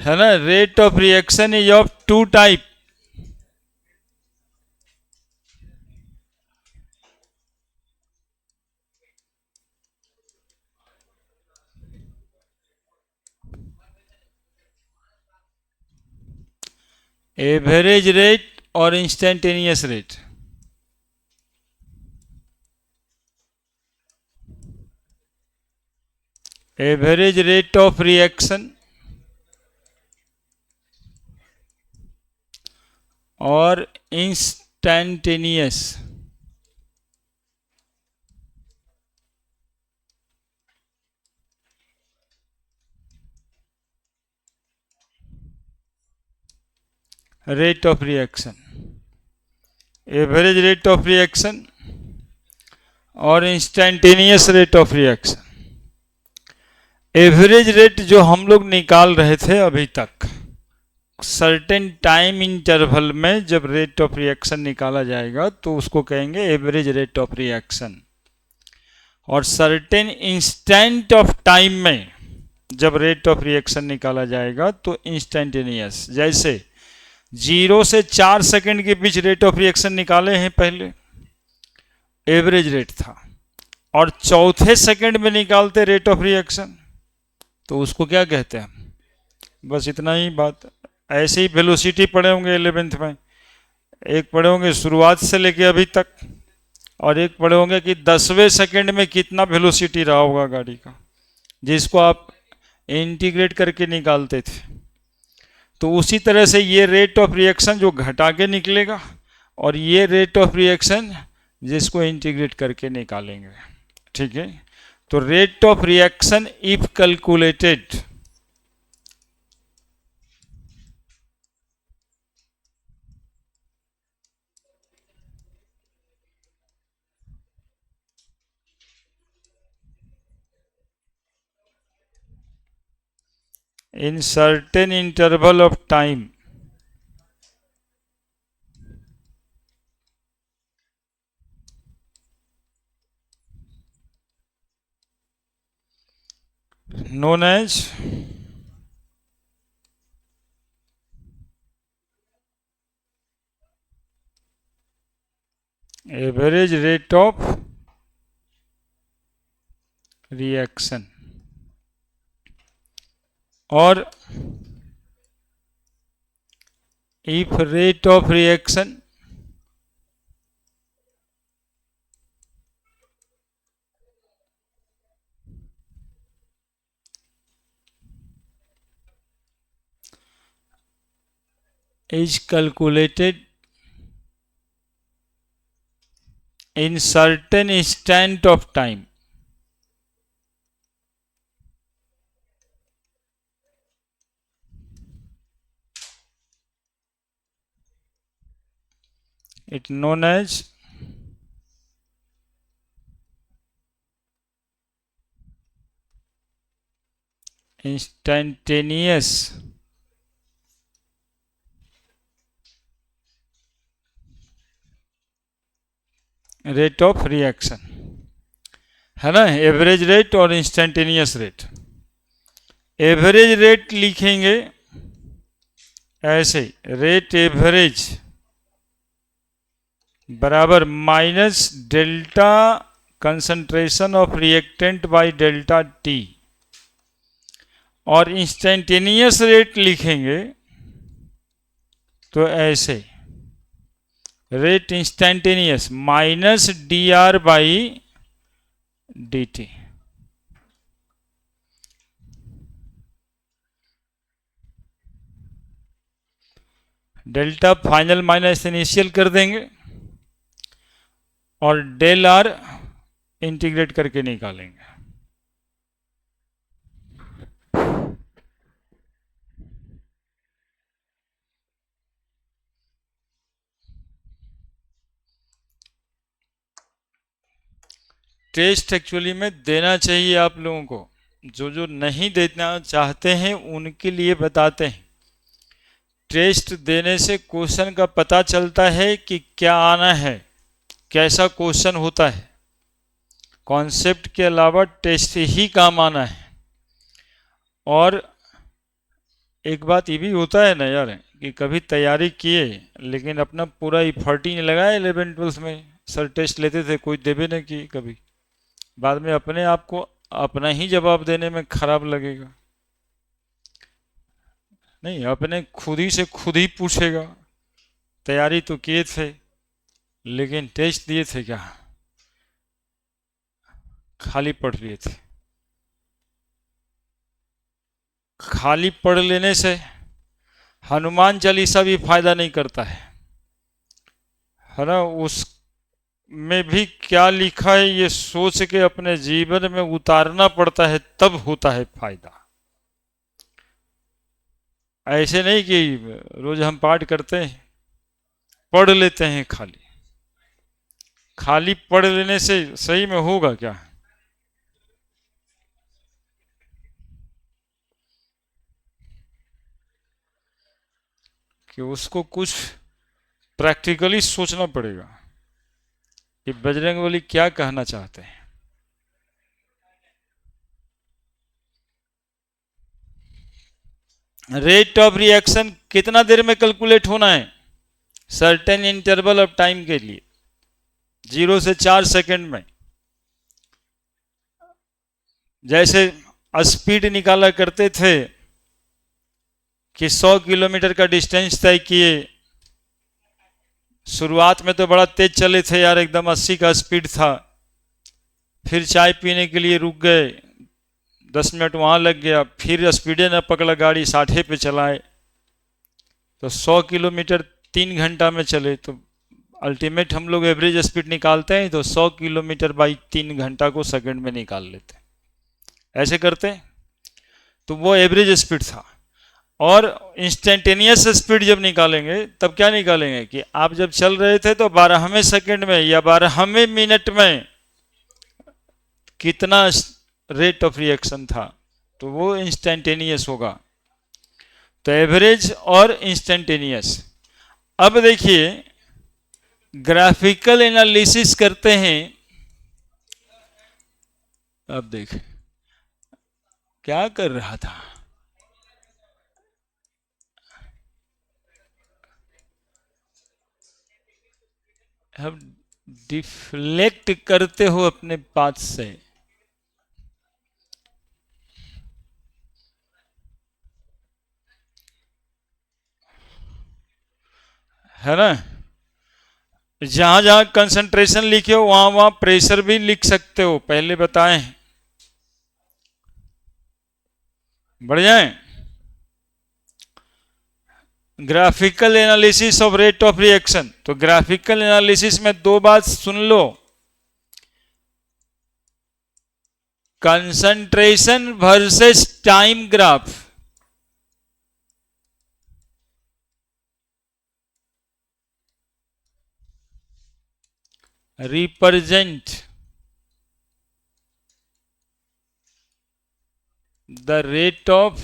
है ना। Rate of reaction is of two type. Average rate और instantaneous rate. Average rate of reaction और instantaneous. Rate of reaction, average rate of reaction और instantaneous rate of reaction. Average rate जो हम लोग निकाल रहे थे अभी तक, सर्टेन टाइम इंटरवल में जब रेट ऑफ रिएक्शन निकाला जाएगा तो उसको कहेंगे एवरेज रेट ऑफ रिएक्शन। और सर्टेन इंस्टेंट ऑफ टाइम में जब रेट ऑफ रिएक्शन निकाला जाएगा तो इंस्टेंटेनियस। जैसे 0 से 4 सेकंड के बीच रेट ऑफ रिएक्शन निकाले हैं पहले, एवरेज रेट था, और चौथे सेकंड में निकालते रेट ऑफ रिएक्शन तो उसको क्या कहते हैं। बस इतना ही बात। ऐसे ही वेलोसिटी पढ़े होंगे 11th में, एक पढ़े होंगे शुरुआत से लेके अभी तक, और एक पढ़े होंगे कि 10वें सेकंड में कितना वेलोसिटी रहा होगा गाड़ी का, जिसको आप इंटीग्रेट करके निकालते थे। तो उसी तरह से ये रेट ऑफ रिएक्शन जो घटा के निकलेगा, और ये रेट ऑफ रिएक्शन जिसको इंटीग्रेट करके निकालेंगे। ठीक है। तो rate of reaction if calculated in certain interval of time known as average rate of reaction, और if rate of reaction is calculated in certain instant of time, it known as instantaneous rate of reaction. है ना, average rate और instantaneous rate. Average rate लिखेंगे ऐसे, rate average बराबर minus delta concentration of reactant by delta T. और instantaneous rate लिखेंगे तो ऐसे, rate instantaneous minus D R by D T. Delta final minus initial कर देंगे और डेल आर इंटीग्रेट करके निकालेंगे। टेस्ट एक्चुअली में देना चाहिए आप लोगों को, जो जो नहीं देना चाहते हैं उनके लिए बताते हैं। टेस्ट देने से क्वेश्चन का पता चलता है कि क्या आना है, कैसा क्वेश्चन होता है। कॉन्सेप्ट के अलावा टेस्ट ही काम आना है। और एक बात ये भी होता है ना यार कि कभी तैयारी किए लेकिन अपना पूरा इफर्ट ही नहीं लगाया 11 12 में। सर टेस्ट लेते थे, कोई देवे नहीं किए कभी। बाद में अपने आप को अपना ही जवाब देने में खराब लगेगा। नहीं, अपने खुद ही से खुद ही पूछेगा, तैयारी तो किए थे लेकिन टेस्ट दिए थे क्या, खाली पढ़ लिए थे। खाली पढ़ लेने से हनुमान चालीसा भी फायदा नहीं करता है ना। उस में भी क्या लिखा है ये सोच के अपने जीवन में उतारना पड़ता है, तब होता है फायदा। ऐसे नहीं कि रोज हम पाठ करते हैं, पढ़ लेते हैं खाली। खाली पढ़ लेने से सही में होगा क्या? कि उसको कुछ प्रैक्टिकली सोचना पड़ेगा कि बजरंगबली क्या कहना चाहते हैं। रेट ऑफ रिएक्शन कितना देर में कैलकुलेट होना है? सर्टेन इंटरवल ऑफ टाइम के लिए 0 से 4 सेकंड में। जैसे स्पीड निकाला करते थे कि 100 किलोमीटर का डिस्टेंस तय किए। शुरुआत में तो बड़ा तेज चले थे यार, एकदम 80 का स्पीड था। फिर चाय पीने के लिए रुक गए, 10 मिनट वहां लग गया, फिर स्पीडे न पकड़ा, गाड़ी 60 पे चलाए तो 100 किलोमीटर 3 घंटा में चले। तो अल्टीमेट हम लोग एवरेज स्पीड निकालते हैं तो 100 किलोमीटर बाई 3 घंटा को सेकंड में निकाल लेते हैं, ऐसे करते हैं। तो वो एवरेज स्पीड था। और इंस्टेंटेनियस स्पीड जब निकालेंगे तब क्या निकालेंगे कि आप जब चल रहे थे तो 12वें सेकंड में या 12वें मिनट में कितना रेट ऑफ रिएक्शन था, तो वो इंस्टेंटेनियस होगा। तो एवरेज और इंस्टेंटेनियस। अब देखिए ग्राफिकल एनालिसिस करते हैं। अब देख क्या कर रहा था, अब डिफ्लेक्ट करते हो अपने पाथ से, है ना। जहां जहां कंसंट्रेशन लिखे हो वहां वहां प्रेशर भी लिख सकते हो, पहले बताएं। बढ़ जाए। Graphical analysis of rate of reaction. तो ग्राफिकल एनालिसिस में दो बात सुन लो, concentration versus time graph. Represent the rate of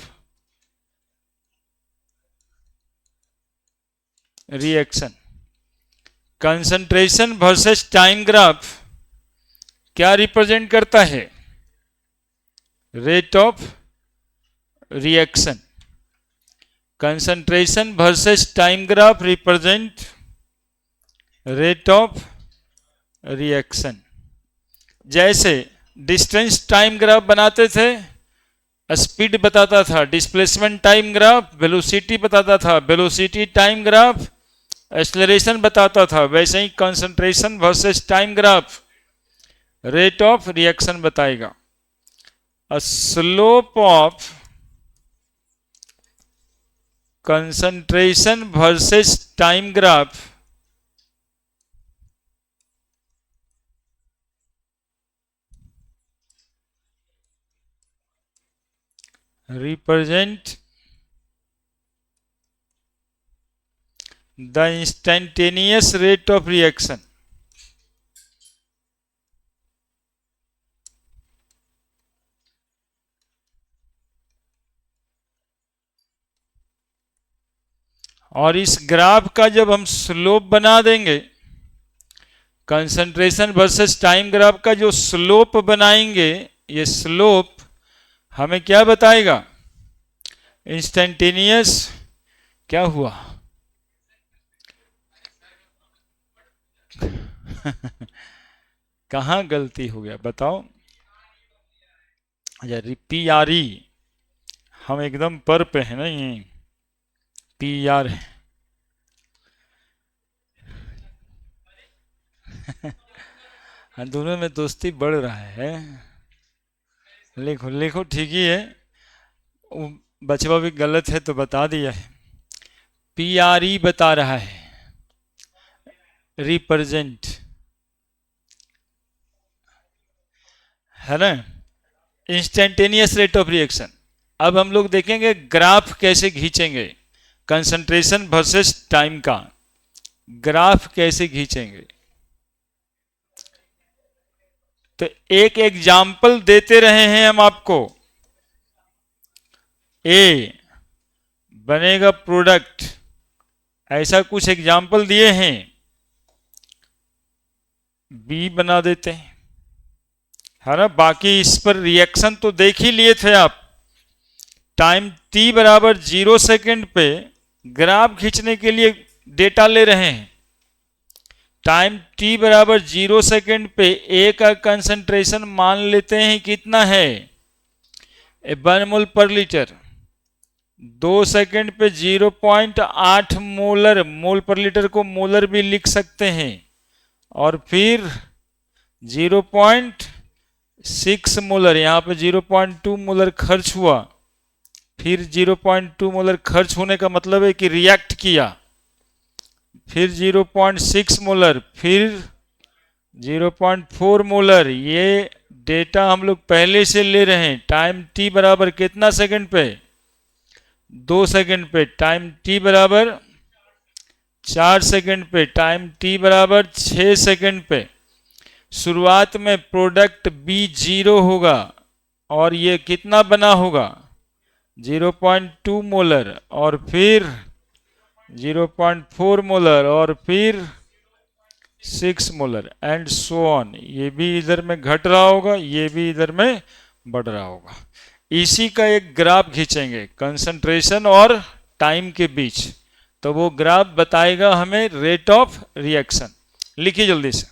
reaction. Concentration versus time graph क्या रिप्रेजेंट करता है? Rate of reaction. Concentration versus time graph represent rate of reaction. जैसे डिस्टेंस टाइम ग्राफ बनाते थे, स्पीड बताता था, डिस्प्लेसमेंट टाइम ग्राफ वेलोसिटी बताता था, वेलोसिटी टाइम ग्राफ एक्सेलरेशन बताता था, वैसे ही concentration versus time graph rate of reaction बताएगा। Slope of concentration versus time graph represent the instantaneous rate of reaction। और इस ग्राफ का जब हम स्लोप बना देंगे, कंसंट्रेशन वर्सेस टाइम ग्राफ का जो स्लोप बनाएंगे, ये स्लोप हमें क्या बताएगा? इंस्टेंटेनियस क्या हुआ? कहाँ गलती हो गया बताओ? अच्छा, पी आर ई, हम एकदम पर पे है ना, ये पी आर है। हाँ, दोनों में दोस्ती बढ़ रहा है। लिखो लिखो, ठीक ही है। बचवा भी गलत है तो बता दिया है। पी आर ई बता रहा है, रिप्रेजेंट, है ना, इंस्टेंटेनियस रेट ऑफ रिएक्शन। अब हम लोग देखेंगे ग्राफ कैसे खींचेंगे, कंसंट्रेशन वर्सेस टाइम का ग्राफ कैसे खींचेंगे। तो एक एग्जाम्पल देते रहे हैं हम आपको। ए बनेगा प्रोडक्ट, ऐसा कुछ एग्जाम्पल दिए हैं। बी बना देते हैं, है ना। बाकी इस पर रिएक्शन तो देख ही लिए थे आप। टाइम टी बराबर 0 सेकेंड पे ग्राफ खींचने के लिए डेटा ले रहे हैं। टाइम टी बराबर 0 सेकेंड पे ए का कंसंट्रेशन मान लेते हैं कितना है, 1 मोल पर लीटर। 2 सेकेंड पे 0.8 मोलर, मोल पर लीटर को मोलर भी लिख सकते हैं। और फिर 0.6 मोलर, यहाँ पे 0.2 मोलर खर्च हुआ। फिर 0.2 मोलर खर्च होने का मतलब है कि रिएक्ट किया। फिर 0.6 मोलर, फिर 0.4 मोलर। ये डेटा हम लोग पहले से ले रहे हैं। टाइम टी बराबर कितना सेकंड पे, 2 सेकेंड पे। टाइम टी बराबर 4 सेकेंड पे। टाइम टी बराबर 6 सेकेंड पे। शुरुआत में प्रोडक्ट बी 0 होगा और ये कितना बना होगा, 0.2 मोलर, और फिर 0.4 मोलर, और फिर 6 मोलर, एंड सो ऑन। ये भी इधर में घट रहा होगा, ये भी इधर में बढ़ रहा होगा। इसी का एक ग्राफ खींचेंगे कंसंट्रेशन और टाइम के बीच, तो वो ग्राफ बताएगा हमें रेट ऑफ रिएक्शन। लिखिए जल्दी से।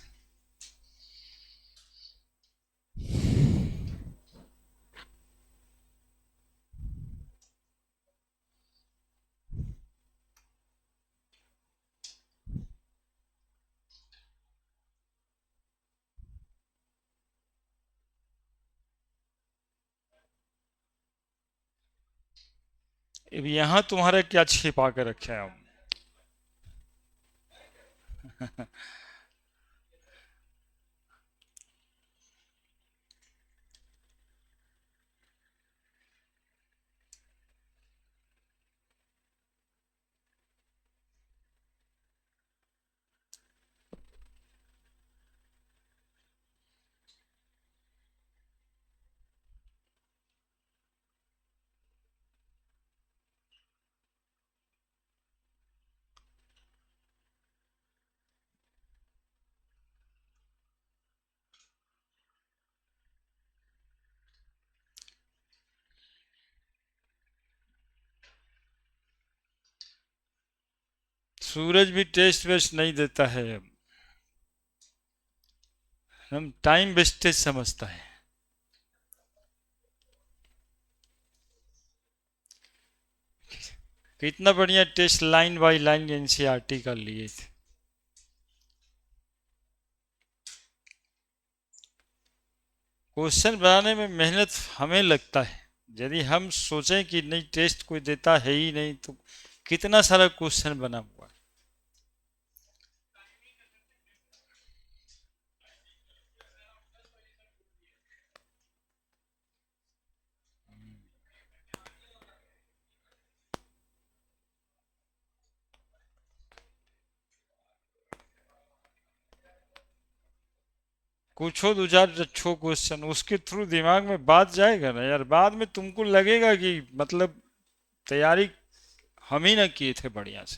अब यहां तुम्हारा क्या छिपा कर रखे हैं हम? सूरज भी टेस्ट वेस्ट नहीं देता है, हम टाइम वेस्टेज समझता है। कितना बढ़िया test line by line NCERT का लिए थे। क्वेश्चन बनाने में मेहनत हमें लगता है। यदि हम सोचें कि नहीं टेस्ट कोई देता है ही नहीं, तो कितना सारा क्वेश्चन बना हुआ है। पूछो दो चार अच्छो क्वेश्चन, उसके थ्रू दिमाग में बात जाएगा ना यार। बाद में तुमको लगेगा कि मतलब तैयारी हम ही ना किए थे बढ़िया से।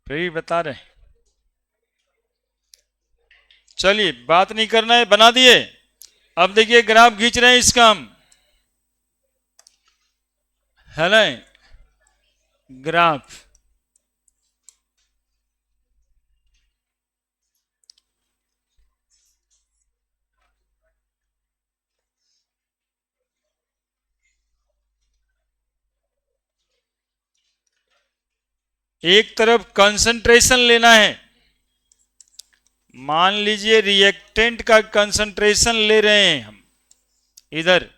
फिर भी बता रहे हैं। चलिए, बात नहीं करना है, बना दिए। अब देखिए ग्राफ खींच रहे हैं इसका हम। है ना, ग्राफ। एक तरफ कंसंट्रेशन लेना है, मान लीजिए रिएक्टेंट का कंसंट्रेशन ले रहे हैं हम इधर,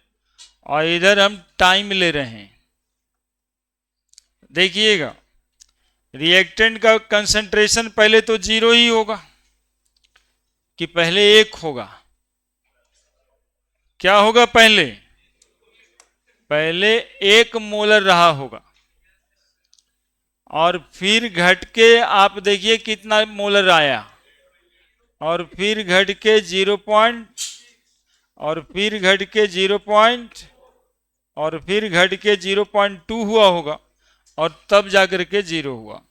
और इधर हम टाइम ले रहे हैं। देखिएगा, रिएक्टेंट का कंसंट्रेशन पहले तो 0 ही होगा कि पहले 1 होगा? क्या होगा? पहले पहले 1 मोलर रहा होगा, और फिर घट के आप देखिए कितना मोलर आया, और फिर घट के 0 पॉइंट, और फिर घट के 0 पॉइंट, और फिर घट के 0.2 हुआ होगा, और तब जाकर के 0 हुआ।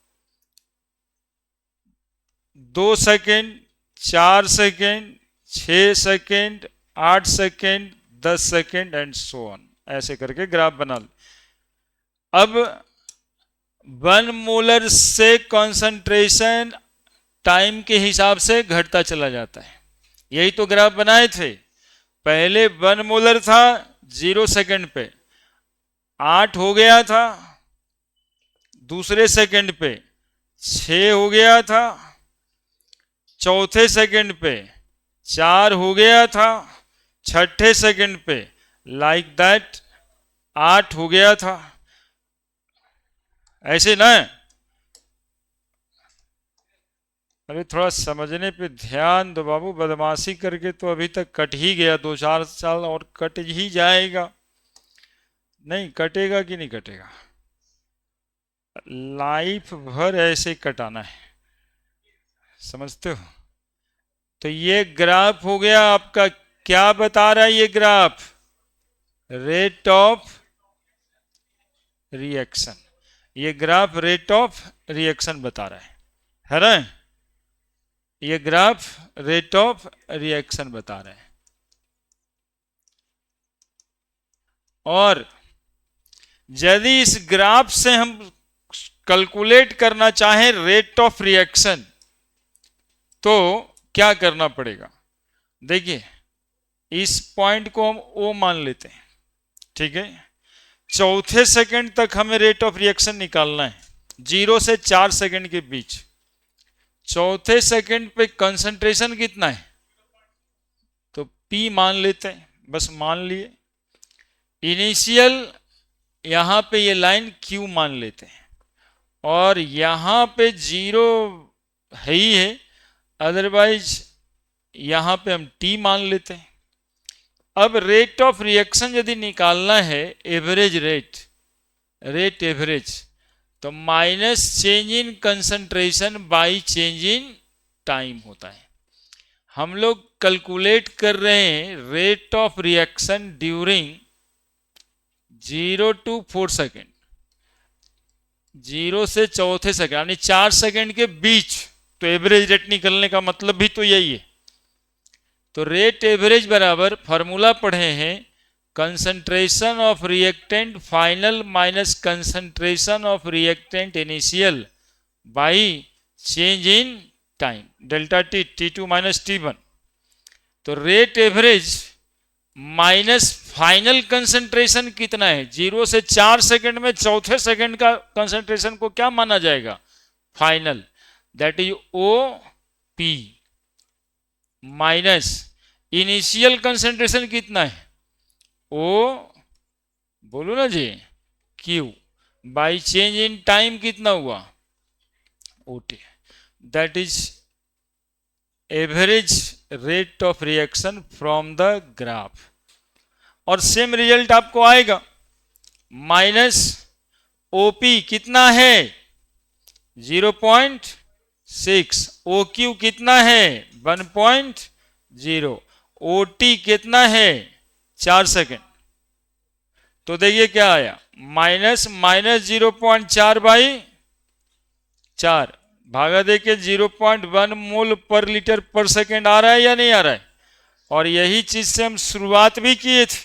2 second, 4 second, 6 second, 8 second, 10 second and so on, ऐसे करके ग्राफ बना ले। अब 1 मोलर से कंसंट्रेशन टाइम के हिसाब से घटता चला जाता है। यही तो ग्राफ बनाए थे। पहले 1 मोलर था 0 सेकेंड पे, 8 हो गया था, दूसरे सेकेंड पे 6 हो गया था, चौथे सेकेंड पे 4 हो गया था, छठे सेकेंड पे लाइक दैट 8 हो गया था। ऐसे ना, अरे थोड़ा समझने पे ध्यान दो बाबू, बदमाशी करके तो अभी तक कट ही गया, 2-4 साल और कट ही जाएगा। नहीं कटेगा कि नहीं कटेगा? लाइफ भर ऐसे कटाना है, समझते हो? तो ये ग्राफ हो गया आपका, क्या बता रहा है ये ग्राफ? Rate of reaction. ये ग्राफ रेट ऑफ रिएक्शन बता रहा है ना? ये ग्राफ रेट ऑफ रिएक्शन बता रहे हैं। और यदि इस ग्राफ से हम कैलकुलेट करना चाहें रेट ऑफ रिएक्शन, तो क्या करना पड़ेगा? देखिए, इस पॉइंट को हम O मान लेते हैं, ठीक है? चौथे सेकंड तक हमें रेट ऑफ रिएक्शन निकालना है, 0 से 4 सेकंड के बीच। चौथे सेकंड पे कंसंट्रेशन कितना है? तो P मान लेते हैं, बस मान लिए। इनिशियल यहां पे ये लाइन Q मान लेते हैं, और यहां पे 0 है ही है, अदरवाइज यहां पे हम T मान लेते हैं। अब रेट ऑफ रिएक्शन यदि निकालना है, एवरेज रेट एवरेज, तो minus change in concentration by change in time होता है। हम लोग कैलकुलेट कर रहे हैं rate of reaction during 0 to 4 second, 0 से चौथे सेकेंड यानी 4 सेकेंड के बीच। तो एवरेज रेट निकलने का मतलब भी तो यही है। तो रेट एवरेज बराबर, फॉर्मूला पढ़े हैं, concentration of reactant final minus concentration of reactant initial by change in time, delta T, T2 minus T1। तो rate average minus final concentration कितना है? 0 से 4 सेकंड में चौथे सेकंड का कंसंट्रेशन को क्या माना जाएगा? Final, that is OP, minus initial concentration कितना है? बोलो ना जी, Q, by change in time कितना हुआ? OT, that is average rate of reaction from the graph. और सेम रिजल्ट आपको आएगा। माइनस OP कितना है? 0.6। OQ कितना है? 1.0। OT कितना है? 4 सेकेंड। तो देखिए क्या आया, माइनस 0.4 बाई 4 भागा देके 0.1 मोल पर लीटर पर सेकेंड आ रहा है या नहीं आ रहा है? और यही चीज से हम शुरुआत भी किए थे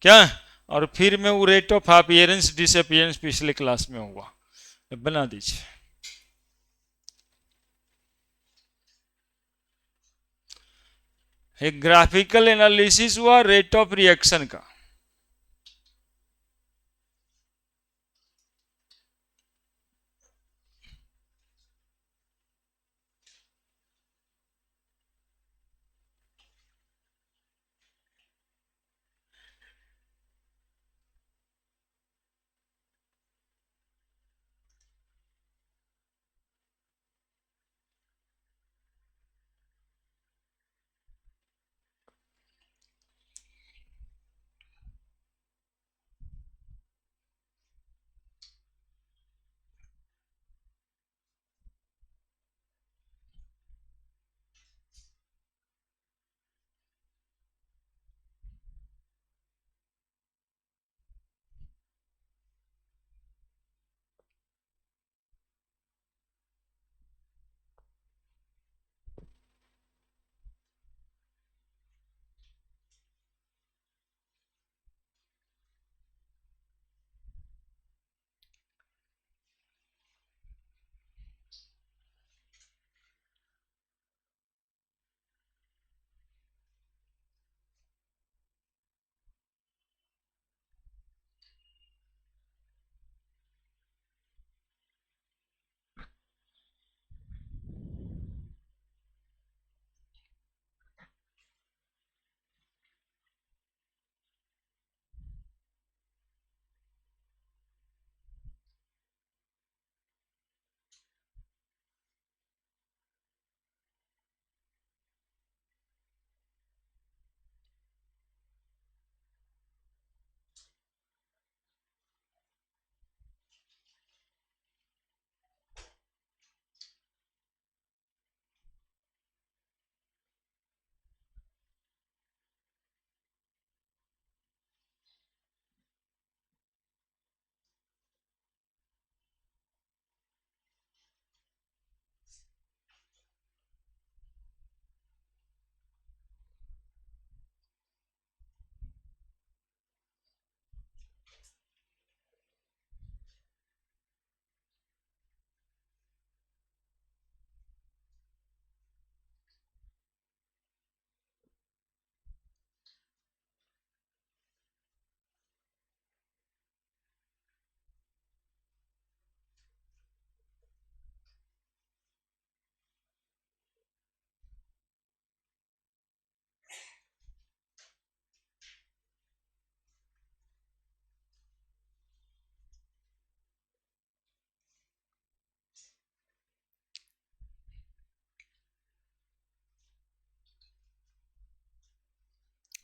क्या? और फिर में वो रेट ऑफ अपीयरेंस डिसअपीयरेंस पिछले क्लास में हुआ, बना दीजिए। एक ग्राफिकल एनालिसिस हुआ रेट ऑफ रिएक्शन का।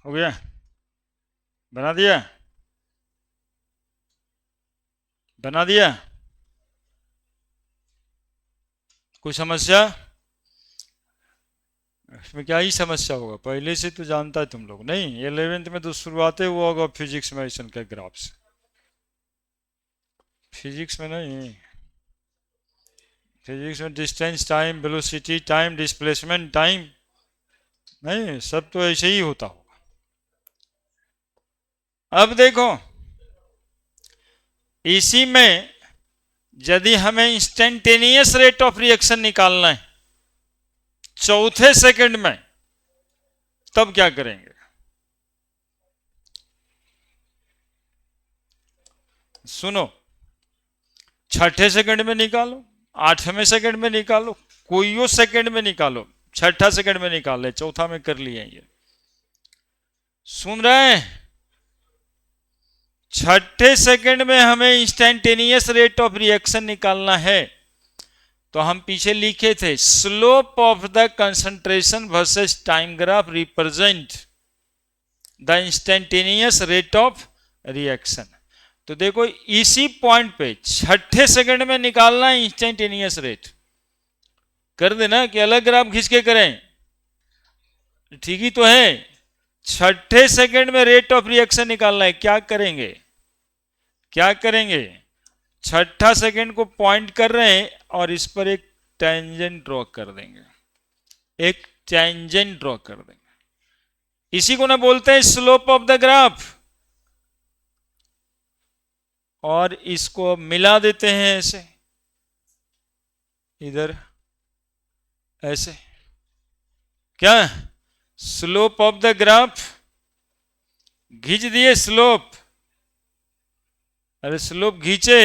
हो गया, बना दिया, बना दिया। कोई समस्या? इसमें क्या ही समस्या होगा, पहले से तो जानता है तुम लोग, नहीं 11th में तो शुरुआत हुआ होगा फिजिक्स में ऐसा के ग्राफ से। फिजिक्स में नहीं, फिजिक्स में distance time, velocity time, displacement time, नहीं सब तो ऐसे ही होता होगा। अब देखो इसी में यदि हमें इंस्टेंटेनियस रेट ऑफ रिएक्शन निकालना है चौथे सेकंड में, तब क्या करेंगे? सुनो, छठे सेकंड में निकालो, आठवें सेकंड में निकालो, कोई सेकंड में निकालो, छठा सेकंड में निकाल ले, चौथा में कर लिए ये। सुन रहे हैं? छठे सेकंड में हमें इंस्टेंटेनियस रेट ऑफ रिएक्शन निकालना है, तो हम पीछे लिखे थे slope of the concentration versus time graph represent the instantaneous rate of reaction. तो देखो इसी पॉइंट पे छठे सेकंड में निकालना है इंस्टेंटेनियस रेट, कर देना कि अलग ग्राफ खींच के करें, ठीक ही तो है। छठे सेकंड में रेट ऑफ रिएक्शन निकालना है, क्या करेंगे, क्या करेंगे? छठा सेकंड को पॉइंट कर रहे हैं और इस पर एक टेंजेंट ड्रॉ कर देंगे, एक टेंजेंट ड्रॉ कर देंगे, इसी को ना बोलते हैं स्लोप ऑफ द ग्राफ। और इसको अब मिला देते हैं ऐसे, इधर ऐसे। क्या स्लोप ऑफ द ग्राफ खींच दिए, स्लोप। अरे स्लोप खींचे,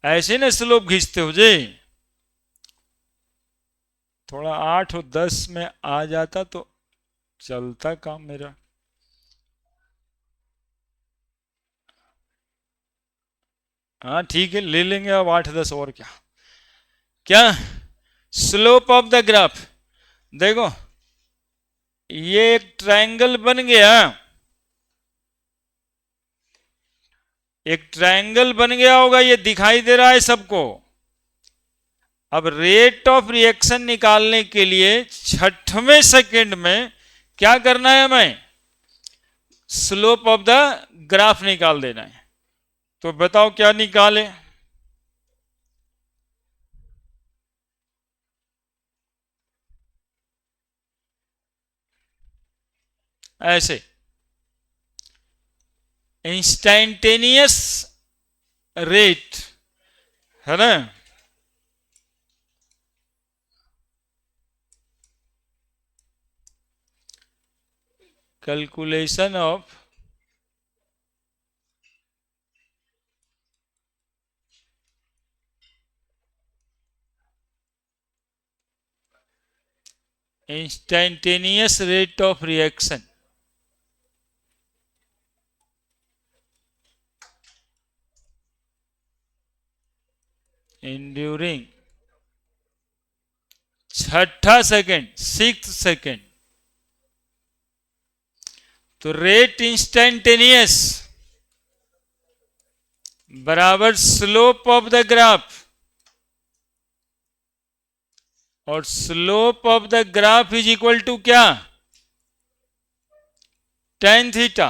ऐसे ना स्लोप खींचते हो जी। थोड़ा 8 और 10 में आ जाता तो चलता काम मेरा। हाँ ठीक है, ले लेंगे अब 8-10 और क्या। क्या स्लोप ऑफ द ग्राफ, देखो ये एक ट्रायंगल बन गया, एक ट्रायंगल बन गया होगा, ये दिखाई दे रहा है सबको। अब रेट ऑफ रिएक्शन निकालने के लिए 6वें सेकंड में क्या करना है हमें, स्लोप ऑफ द ग्राफ निकाल देना है। तो बताओ क्या निकाले। ऐसे इंस्टैन्टेनियस रेट है ना, calculation of instantaneous rate of reaction enduring 6ठा सेकेंड, 6th सेकेंड। तो रेट इंस्टैन्टेनियस बराबर स्लोप ऑफ द ग्राफ, और slope of the graph is equal to क्या, टेन थीटा।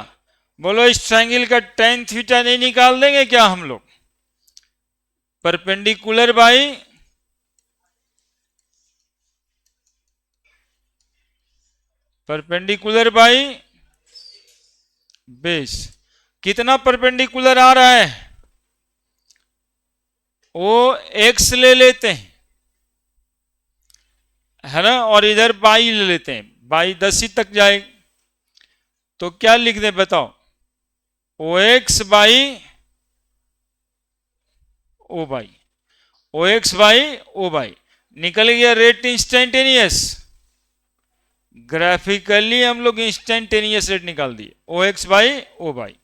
बोलो इस ट्रायंगल का टेन थीटा नहीं निकाल देंगे क्या हम लोग, perpendicular by perpendicular by base. कितना परपेंडिकुलर आ रहा है, वो एक्स ले लेते हैं है ना, और इधर बाई ले लेते हैं, बाई 10 ही तक जाएगी। तो क्या लिख दे बताओ, O X by O Y, O X by O Y. निकल गया रेट इंस्टेंटेनियस। ग्राफिकली हम लोग इंस्टेंटेनियस रेट निकाल दिए, O X by O Y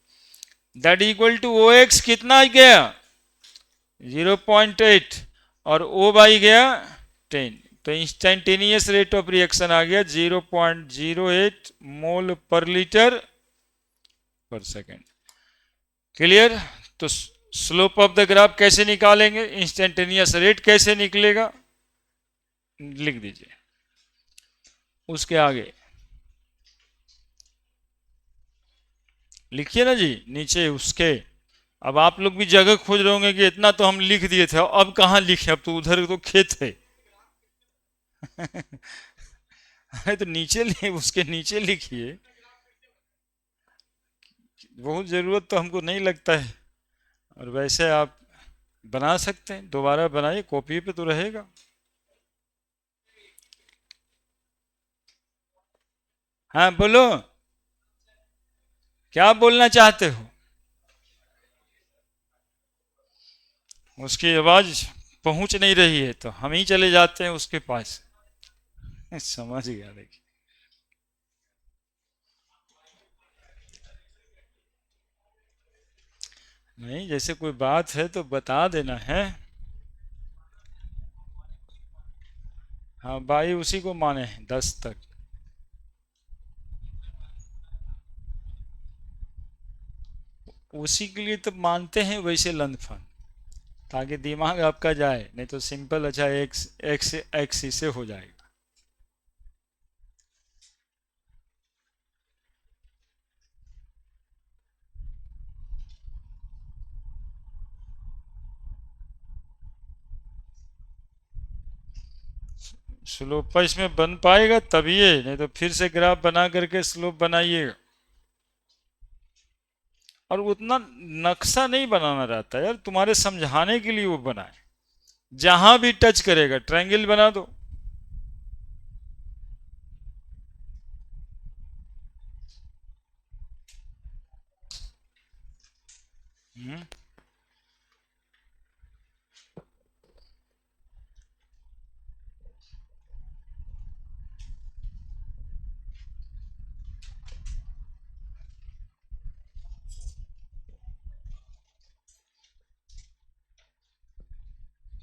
that equal to O X कितना गया 0.8 और ओ बाई गया 10। तो इंस्टेंटेनियस रेट ऑफ रिएक्शन आ गया 0.08 मोल पर लीटर पर सेकेंड। क्लियर। तो स्लोप ऑफ द ग्राफ कैसे निकालेंगे, इंस्टेंटेनियस रेट कैसे निकलेगा, लिख दीजिए उसके आगे, लिखिए ना जी नीचे उसके। अब आप लोग भी जगह खोज रहे होंगे कि इतना तो हम लिख दिए थे, अब कहाँ लिखे, अब तो उधर तो खेत है। अरे तो नीचे उसके नीचे लिखिए, बहुत ज़रूरत तो हमको नहीं लगता है। और वैसे आप बना सकते हैं, दोबारा बनाइए, कॉपी पे तो रहेगा। हाँ बोलो, क्या बोलना चाहते हो। उसकी आवाज़ पहुंच नहीं रही है तो हम ही चले जाते हैं उसके पास। समझ गया, देखिए। नहीं, जैसे कोई बात है तो बता देना है। हाँ भाई उसी को माने हैं 10 तक। उसी के लिए तो मानते हैं वैसे लंदफन, ताकि दिमाग आपका जाए, नहीं तो सिंपल अच्छा एक्स एक्स एक्स से हो जाएगा। स्लोप इसमें बन पाएगा तभी है, नहीं तो फिर से ग्राफ बना करके स्लोप बनाइएगा। और उतना नक्शा नहीं बनाना रहता यार, तुम्हारे समझाने के लिए वो बनाए। जहां भी टच करेगा ट्रायंगल बना दो। हम्म,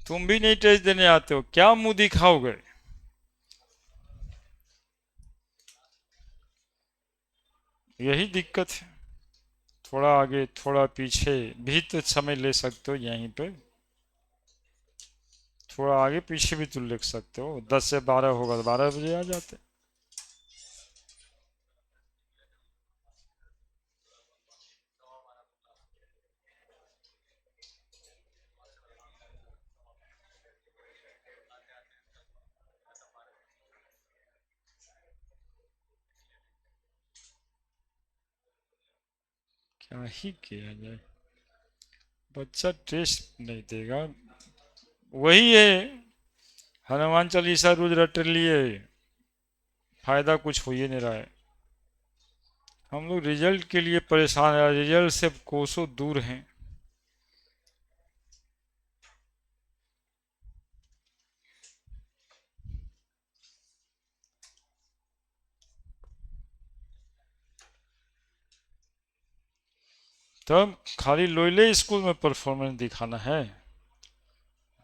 तुम भी नहीं टेस्ट देने आते हो, क्या मुंह दिखाओगे? यही दिक्कत है। थोड़ा आगे थोड़ा पीछे भी तो समय ले सकते हो यहीं पे। थोड़ा आगे पीछे भी तो लिख सकते हो, 10 से 12 होगा तो 12 बजे आ जाते। क्या ही किया जाए, बच्चा टेस्ट नहीं देगा। वही है, हनुमान चालीसा रोज रट लिए, फायदा कुछ हो ही नहीं रहा है। हम लोग रिजल्ट के लिए परेशान है, रिजल्ट से कोसों दूर हैं। तब खाली लोयले स्कूल में परफॉर्मेंस दिखाना है?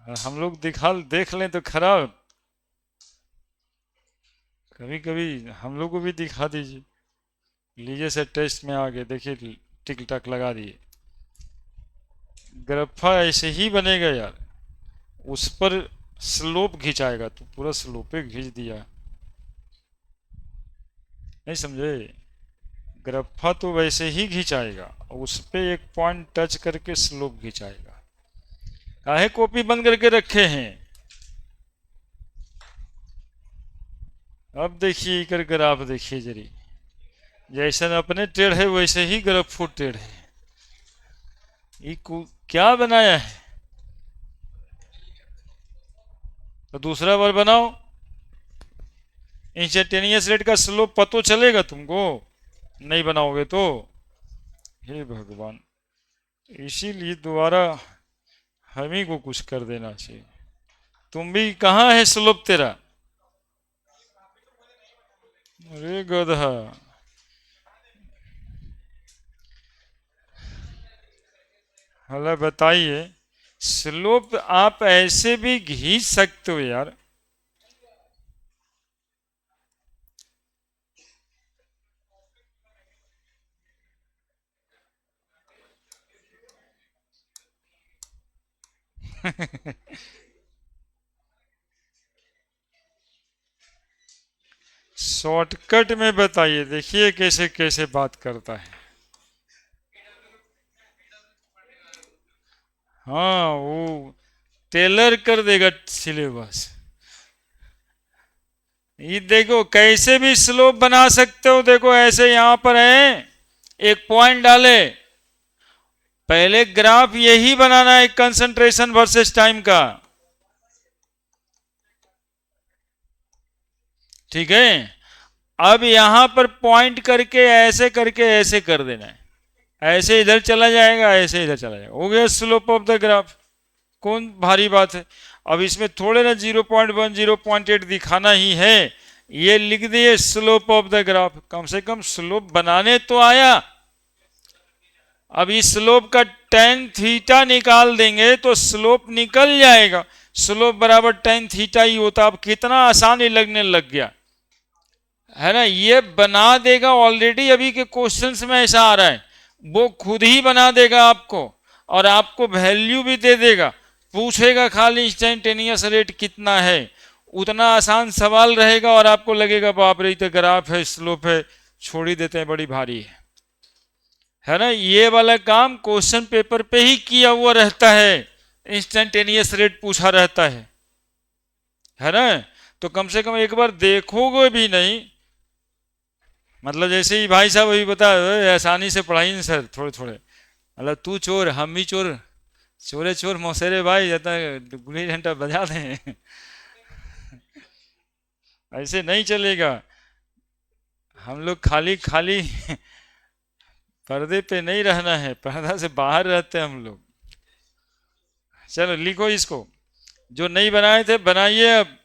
हम लोग दिखा देख लें तो खराब। कभी कभी हम लोग को भी दिखा दीजिए। लीजिए से टेस्ट में आ गए, देखिए टिक टक लगा दिए। ग्रफा ऐसे ही बनेगा यार, उस पर स्लोप खिंचाएगा तो पूरा स्लोपे खींच दिया। नहीं समझे? ग्रफा तो वैसे ही खिंचाएगा, उस पे एक पॉइंट टच करके स्लोप खिंचाएगा। काहे कॉपी बंद करके रखे हैं? अब देखिए इकर ग्राफ देखिए जरी, जैसे अपने टेढ़ है वैसे ही ग्राफ टेढ़ है। ये क्या बनाया है? तो दूसरा बार बनाओ, इंस्टेंटेनियस रेट का स्लोप पतो चलेगा तुमको? नहीं बनाओगे तो हे भगवान। इसीलिए दोबारा हम ही को कुछ कर देना चाहिए। तुम भी कहाँ है स्लोप तेरा? अरे गधा। हला बताइए, स्लोप आप ऐसे भी खींच सकते हो यार। शॉर्टकट में बताइए, देखिए कैसे कैसे बात करता है। हाँ वो टेलर कर देगा सिलेबस। ये देखो कैसे भी स्लोप बना सकते हो, देखो ऐसे यहां पर है, एक पॉइंट डाले, पहले ग्राफ यही बनाना है कंसंट्रेशन वर्सेस टाइम का। ठीक है, अब यहां पर पॉइंट करके ऐसे करके ऐसे कर देना है, ऐसे इधर चला जाएगा, ऐसे इधर चला जाएगा, हो गया स्लोप ऑफ द ग्राफ। कौन भारी बात है? अब इसमें थोड़े ना 0.1 0.8 दिखाना ही है, ये लिख दिए स्लोप ऑफ द ग्राफ, कम से कम स्लोप बनाने तो आया। अब इस स्लोप का टेन थीटा निकाल देंगे तो स्लोप निकल जाएगा। स्लोप बराबर टेन थीटा ही होता। अब कितना आसान ही लगने लग गया है ना, ये बना देगा ऑलरेडी, अभी के क्वेश्चंस में ऐसा आ रहा है, वो खुद ही बना देगा आपको, और आपको वैल्यू भी दे देगा। पूछेगा खाली इंस्टेंटेनियस रेट कितना है, उतना आसान सवाल रहेगा, और आपको लगेगा बाप रे तो ग्राफ है स्लोप है, छोड़ ही देते हैं, बड़ी भारी है ना। ये वाला काम क्वेश्चन पेपर पे ही किया हुआ रहता है, इंस्टेंटेनियस रेट पूछा रहता है ना। तो कम से कम एक बार देखोगे भी नहीं, मतलब जैसे ही भाई साहब अभी बता आसानी से पढ़ाई नहीं सर, थोड़े थोड़े मतलब तू चोर हम भी चोर, चोरे चोर मौसेरे भाई, जाता गुल्ली डंडा बजा दें। ऐसे नहीं चलेगा। हम लोग खाली खाली पर्दे पे नहीं रहना है, पर्दा से बाहर रहते हैं हम लोग। चलो लिखो इसको, जो नहीं बनाए थे बनाइए अब।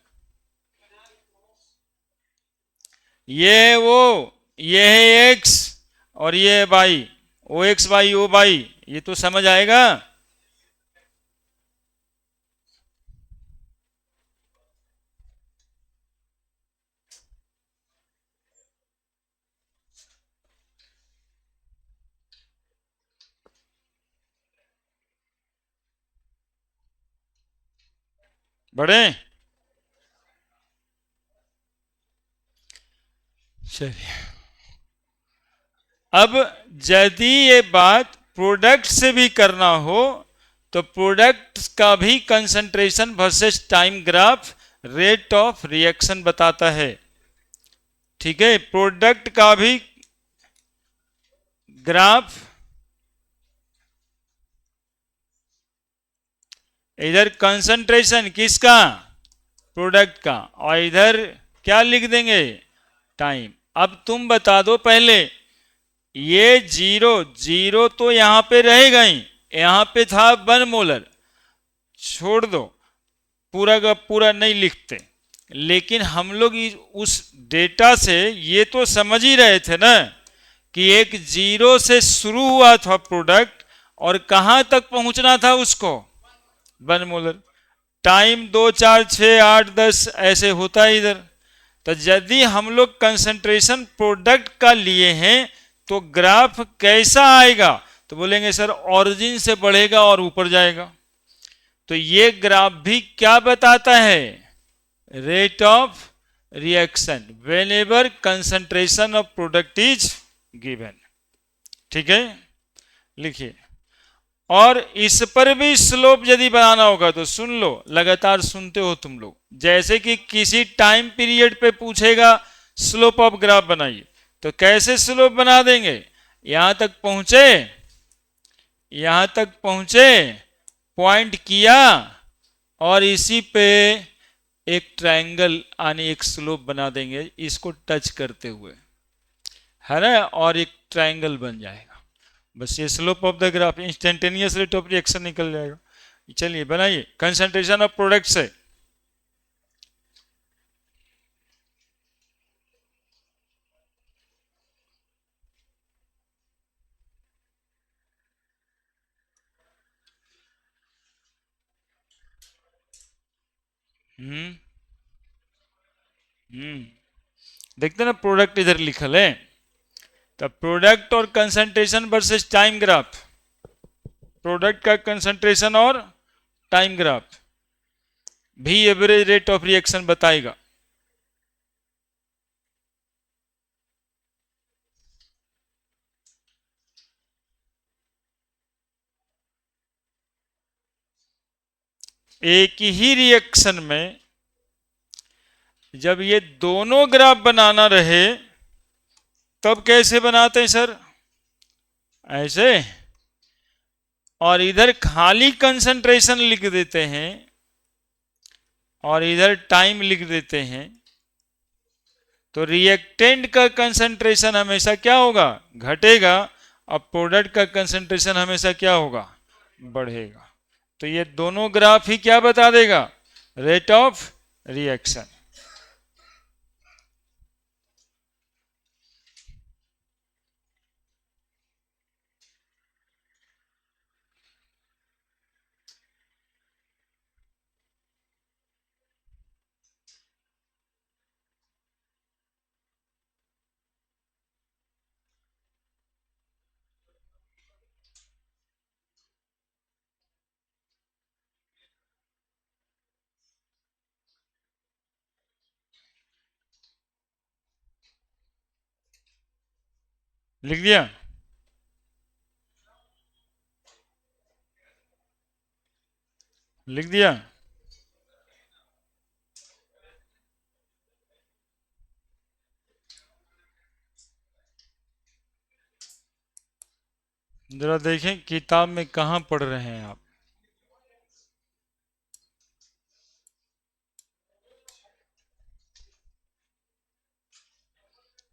ये है वो, ये है एक्स और ये है वाई, ओ एक्स वाई ओ वाई, ये तो समझ आएगा। बड़े, चलिए अब यदि ये बात प्रोडक्ट से भी करना हो तो प्रोडक्ट का भी concentration versus time graph rate of reaction बताता है। ठीक है, प्रोडक्ट का भी ग्राफ, इधर कंसंट्रेशन किसका, प्रोडक्ट का, और इधर क्या लिख देंगे, टाइम। अब तुम बता दो पहले, ये जीरो जीरो तो यहां पे रहेगा ही, यहां पे था 1 मोलर, छोड़ दो, पूरा का पूरा नहीं लिखते। लेकिन हम लोग उस डेटा से ये तो समझ ही रहे थे ना कि एक जीरो से शुरू हुआ था प्रोडक्ट और कहां तक पहुंचना था उसको, 1 मोलर। टाइम 2 4 6 8 10 ऐसे होता है इधर। तो यदि हम लोग कंसंट्रेशन प्रोडक्ट का लिए हैं तो ग्राफ कैसा आएगा, तो बोलेंगे सर ऑरिजिन से बढ़ेगा और ऊपर जाएगा। तो ये ग्राफ भी क्या बताता है, rate of reaction when ever concentration of product is given. ठीक है, लिखिए। और इस पर भी स्लोप यदि बनाना होगा तो सुन लो, लगातार सुनते हो तुम लोग, जैसे कि किसी टाइम पीरियड पे पूछेगा स्लोप ऑफ ग्राफ बनाइए, तो कैसे स्लोप बना देंगे, यहां तक पहुंचे, यहां तक पहुंचे, पॉइंट किया और इसी पे एक ट्रायंगल यानी एक स्लोप बना देंगे इसको टच करते हुए, है ना, और एक ट्रायंगल बन जाएगा। बस ये slope of the graph, instantaneous rate of reaction निकल जाएगा। चलिए बनाइए, कंसंट्रेशन ऑफ प्रोडक्ट से। हम्म देखते ना प्रोडक्ट इधर लिखल है, तो प्रोडक्ट और concentration versus time graph, product का कंसंट्रेशन और टाइम ग्राफ भी एवरेज रेट ऑफ रिएक्शन बताएगा। एक ही रिएक्शन में जब ये दोनों ग्राफ बनाना रहे तब कैसे बनाते हैं सर, ऐसे, और इधर खाली कंसंट्रेशन लिख देते हैं और इधर टाइम लिख देते हैं, तो रिएक्टेंट का कंसंट्रेशन हमेशा क्या होगा, घटेगा, और प्रोडक्ट का कंसंट्रेशन हमेशा क्या होगा, बढ़ेगा। तो ये दोनों ग्राफ ही क्या बता देगा, रेट ऑफ रिएक्शन। लिख दिया, लिख दिया। जरा देखें किताब में कहाँ पढ़ रहे हैं आप।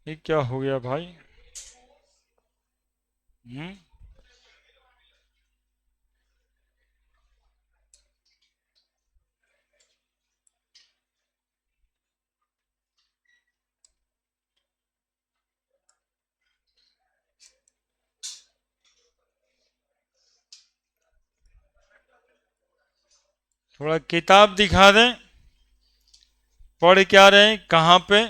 ये क्या हो गया भाई? हम्म। थोड़ा किताब दिखा दें, पढ़ क्या रहे हैं, कहाँ पे?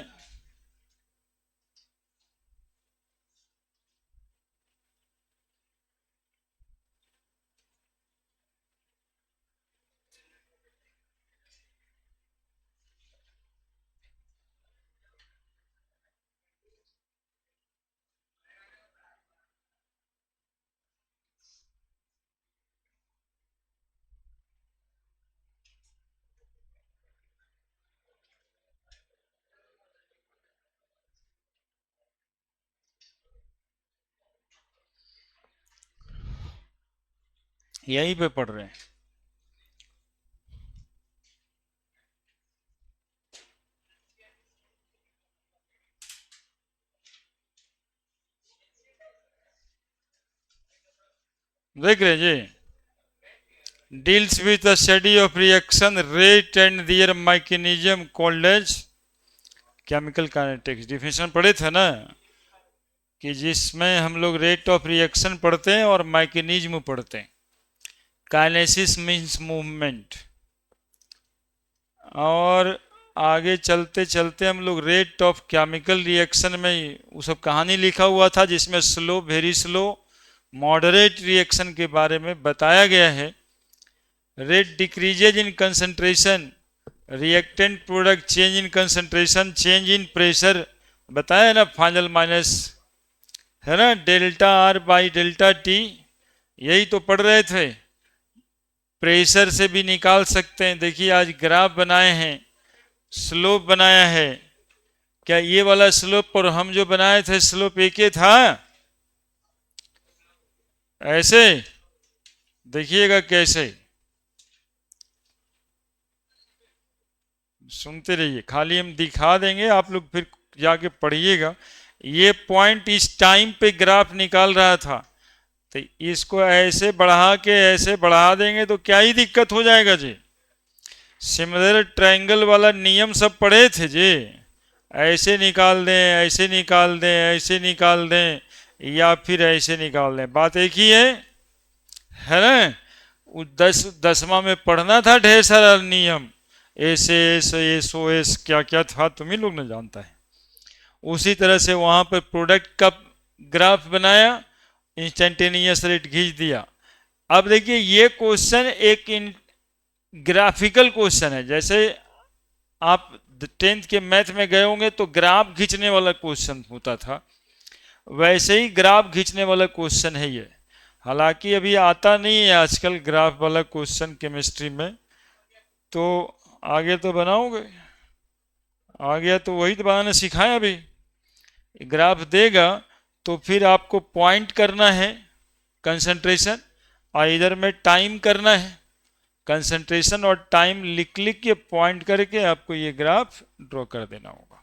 यहीं पे पढ़ रहे हैं। देख रहे हैं जी। Deals with the study of reaction rate and their mechanism called as chemical kinetics. Definition पढ़े थे ना, कि जिसमें हम लोग रेट ऑफ रिएक्शन पढ़ते हैं और मैकेनिज्म पढ़ते हैं। Kinesis means movement. और आगे चलते चलते हम लोग रेट ऑफ केमिकल रिएक्शन में वो सब कहानी लिखा हुआ था, जिसमें slow, very slow, moderate reaction के बारे में बताया गया है। Rate decreases in concentration, reactant product change in concentration, change in pressure बताया ना, फाइनल माइनस है ना delta R by delta T. यही तो पढ़ रहे थे। प्रेशर से भी निकाल सकते हैं। देखिए आज ग्राफ बनाए हैं, स्लोप बनाया है। क्या ये वाला स्लोप और हम जो बनाए थे स्लोप एक ही था? ऐसे देखिएगा कैसे, सुनते रहिए, खाली हम दिखा देंगे, आप लोग फिर जाके पढ़िएगा। ये पॉइंट इस टाइम पे ग्राफ निकाल रहा था, तो इसको ऐसे बढ़ा के ऐसे बढ़ा देंगे तो क्या ही दिक्कत हो जाएगा जी। सिमिलर ट्रायंगल वाला नियम सब पढ़े थे जी। ऐसे निकाल दें, ऐसे निकाल दें, ऐसे निकाल दें, या फिर ऐसे निकाल दें, बात एक ही है ना। वो 10वां में पढ़ना था ढेर सारा नियम, ऐसे ऐसे एस ओ एस क्या क्या था, तुम ही लोग ने जानता है। उसी तरह से वहां पर प्रोडक्ट का ग्राफ बनाया, इंस्टेंटेनियस रेट खींच दिया। अब देखिए ये क्वेश्चन एक ग्राफिकल क्वेश्चन है। जैसे आप 10th के मैथ में गए होंगे तो ग्राफ खींचने वाला क्वेश्चन होता था, वैसे ही ग्राफ खींचने वाला क्वेश्चन है ये। हालांकि अभी आता नहीं है आजकल ग्राफ वाला क्वेश्चन केमिस्ट्री में, तो आगे तो बनाओगे। आ गया तो वही तो बनाना सिखाएं अभी। ग्राफ देगा तो फिर आपको पॉइंट करना है कंसंट्रेशन, और इधर में टाइम करना है। कंसंट्रेशन और टाइम लिख लिख के पॉइंट करके आपको ये ग्राफ ड्रॉ कर देना होगा,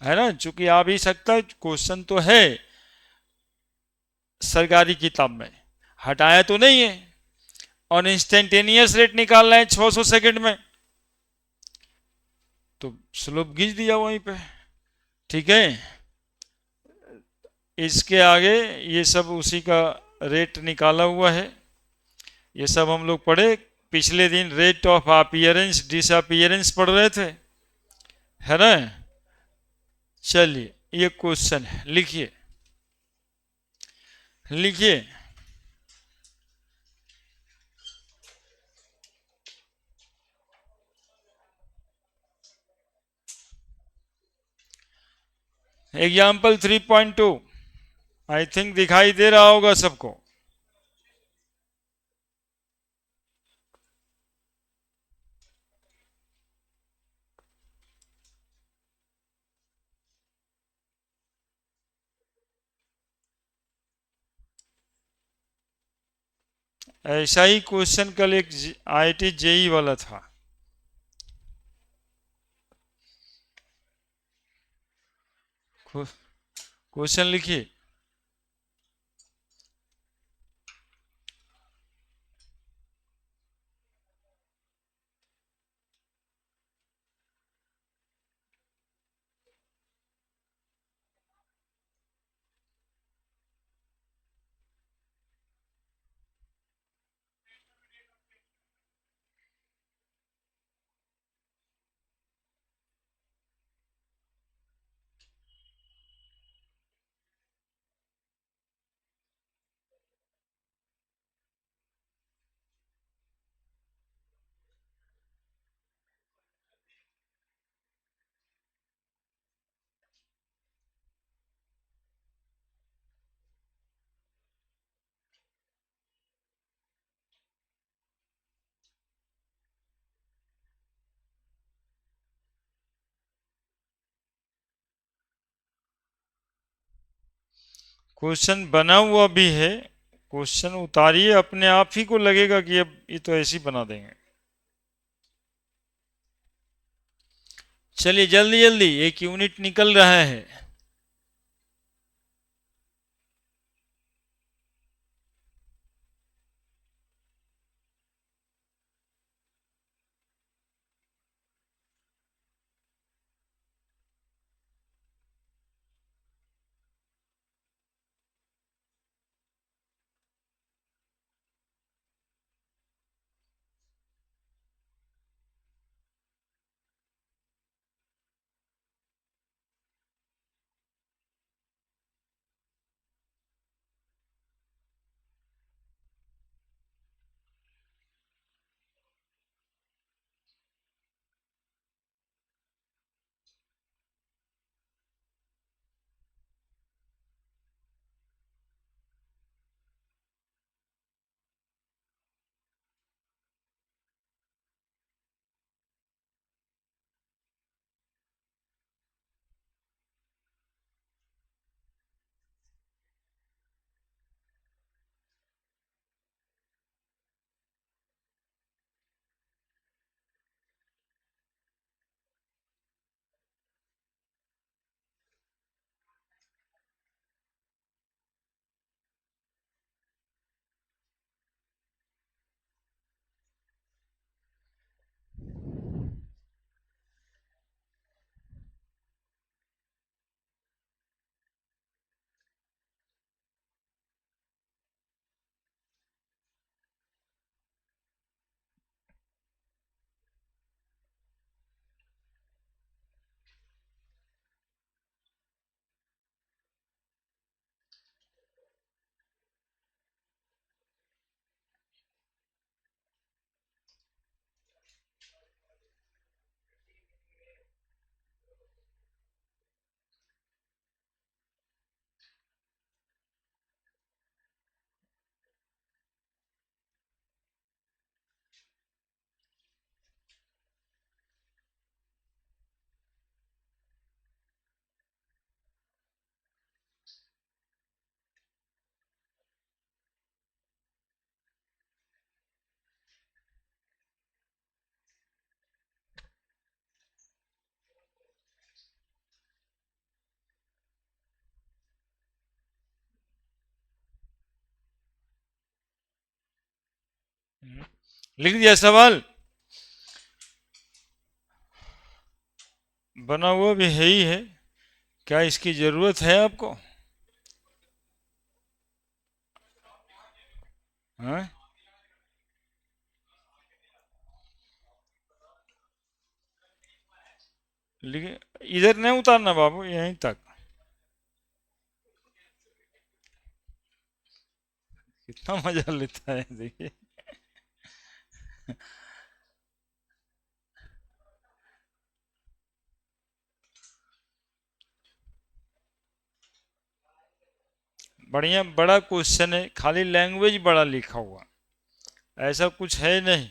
है ना। चूंकि आ भी सकता है, क्वेश्चन तो है सरकारी किताब में, हटाया तो नहीं है। और इंस्टेंटेनियस रेट निकालना है 600 सेकंड में, तो स्लोप खींच दिया वहीं पे। ठीक है, इसके आगे ये सब उसी का रेट निकाला हुआ है। ये सब हम लोग पढ़े पिछले दिन, रेट ऑफ अपीयरेंस डिसअपीयरेंस पढ़ रहे थे, है ना। चलिए ये क्वेश्चन है, लिखिए लिखिए। एग्जाम्पल 3.2 आई थिंक दिखाई दे रहा होगा सबको। ऐसा ही क्वेश्चन कल एक आईआईटी जेई वाला था। क्वेश्चन लिखिए। क्वेश्चन बना हुआ भी है। क्वेश्चन उतारिए, अपने आप ही को लगेगा कि अब ये तो ऐसे ही बना देंगे। चलिए जल्दी जल्दी, एक यूनिट निकल रहा है। लिख दिया सवाल। बना हुआ भी है ही है। क्या इसकी जरूरत है आपको? हाँ, इधर नहीं उतारना बाबू, यहीं तक। कितना मजा लेता है देखिए। बढ़िया बड़ा क्वेश्चन है, खाली लैंग्वेज बड़ा लिखा हुआ, ऐसा कुछ है नहीं।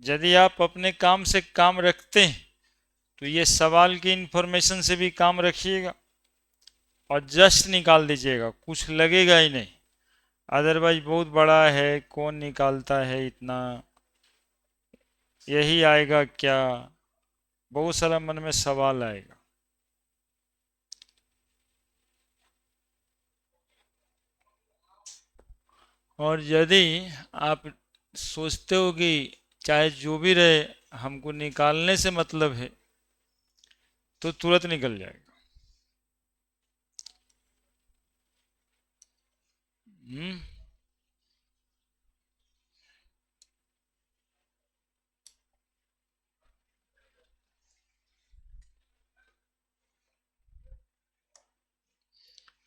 यदि आप अपने काम से काम रखते हैं तो ये सवाल की इंफॉर्मेशन से भी काम रखिएगा, और जस्ट निकाल दीजिएगा, कुछ लगेगा ही नहीं। अदरवाइज बहुत बड़ा है, कौन निकालता है इतना, यही आएगा क्या, बहुत सारा मन में सवाल आएगा। और यदि आप सोचते हो कि चाहे जो भी रहे हमको निकालने से मतलब है, तो तुरंत निकल जाएगा।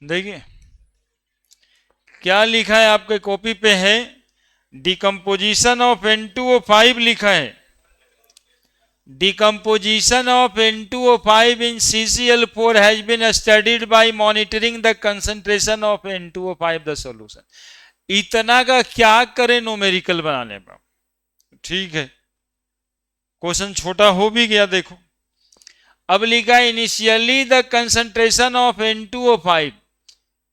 देखिए क्या लिखा है, आपके कॉपी पे है, डिकम्पोजिशन ऑफ N2O5 लिखा है। Decomposition of N2O5 in CCl4 has been studied by monitoring the concentration of N2O5 the solution। इतना का क्या करें न्यूमेरिकल बनाने पर, ठीक है, क्वेश्चन छोटा हो भी गया। देखो अब लिखा initially the concentration of N2O5,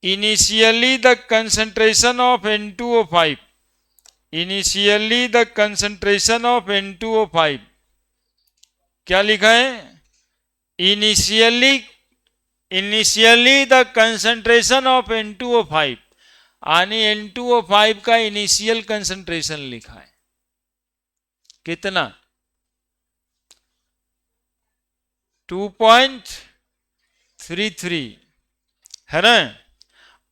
initially the concentration of N2O5, initially the concentration of N2O5, क्या लिखा है, initially, initially the concentration of N2O5, यानी N2O5 का इनिशियल कंसंट्रेशन लिखा है कितना, 2.33 है ना,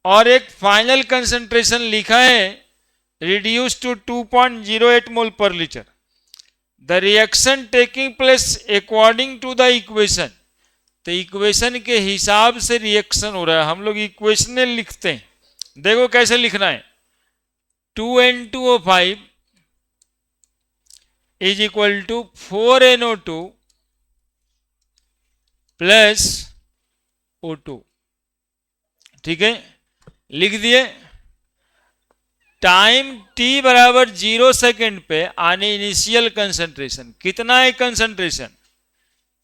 और एक फाइनल कंसंट्रेशन लिखा है रिड्यूस टू 2.08 मोल पर litre. The reaction taking place according to the equation, तो इक्वेशन के हिसाब से रिएक्शन हो रहा है। हम लोग इक्वेशन लिखते हैं, देखो कैसे लिखना है, 2N2O5 is equal to 4NO2 plus O2, ठीक है, लिख दिए। टाइम t बराबर 0 सेकेंड पे आने इनिशियल कंसंट्रेशन कितना है, कंसंट्रेशन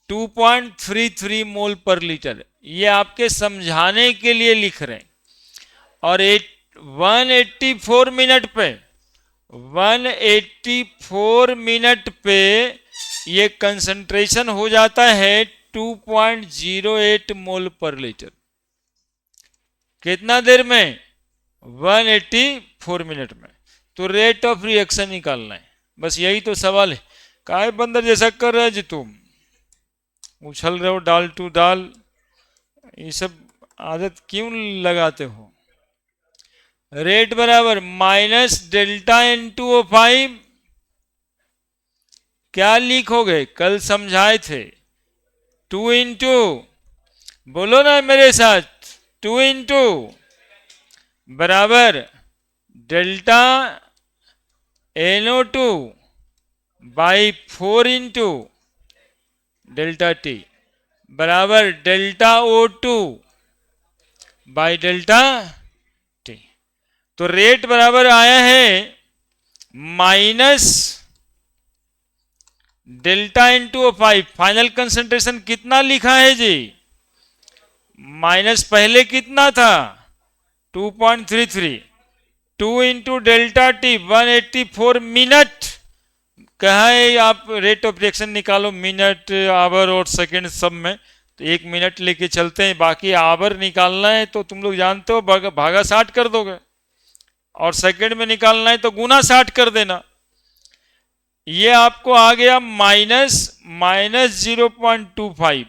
2.33 मोल पर लीटर, ये आपके समझाने के लिए लिख रहे हैं। और 184 मिनट पे, 184 मिनट पे ये कंसंट्रेशन हो जाता है 2.08 मोल पर लीटर। कितना देर में, 184 मिनट में। तो रेट ऑफ रिएक्शन निकालना है, बस यही तो सवाल है। काहे बंदर जैसा कर रहे जी, तुम उछल रहे हो डाल टू डाल, ये सब आदत क्यों लगाते हो। रेट बराबर माइनस डेल्टा N2O5, क्या लिखोगे, कल समझाए थे, 2 इंटू, बोलो ना मेरे साथ, 2 इंटू बराबर delta NO2 by 4 into delta T बराबर delta O2 by delta T। तो रेट बराबर आया है minus delta N2O5, final concentration कितना लिखा है जी, माइनस पहले कितना था 2.33, 2 इंटू डेल्टा टी 184 मिनट। कहा है आप रेट ऑफ रिएक्शन निकालो, मिनट आवर और सेकंड सब में, तो 1 मिनट लेके चलते हैं, बाकी आवर निकालना है तो तुम लोग जानते हो, भागा 60 कर दोगे, और सेकंड में निकालना है तो गुना 60 कर देना। ये आपको आ गया माइनस 0.25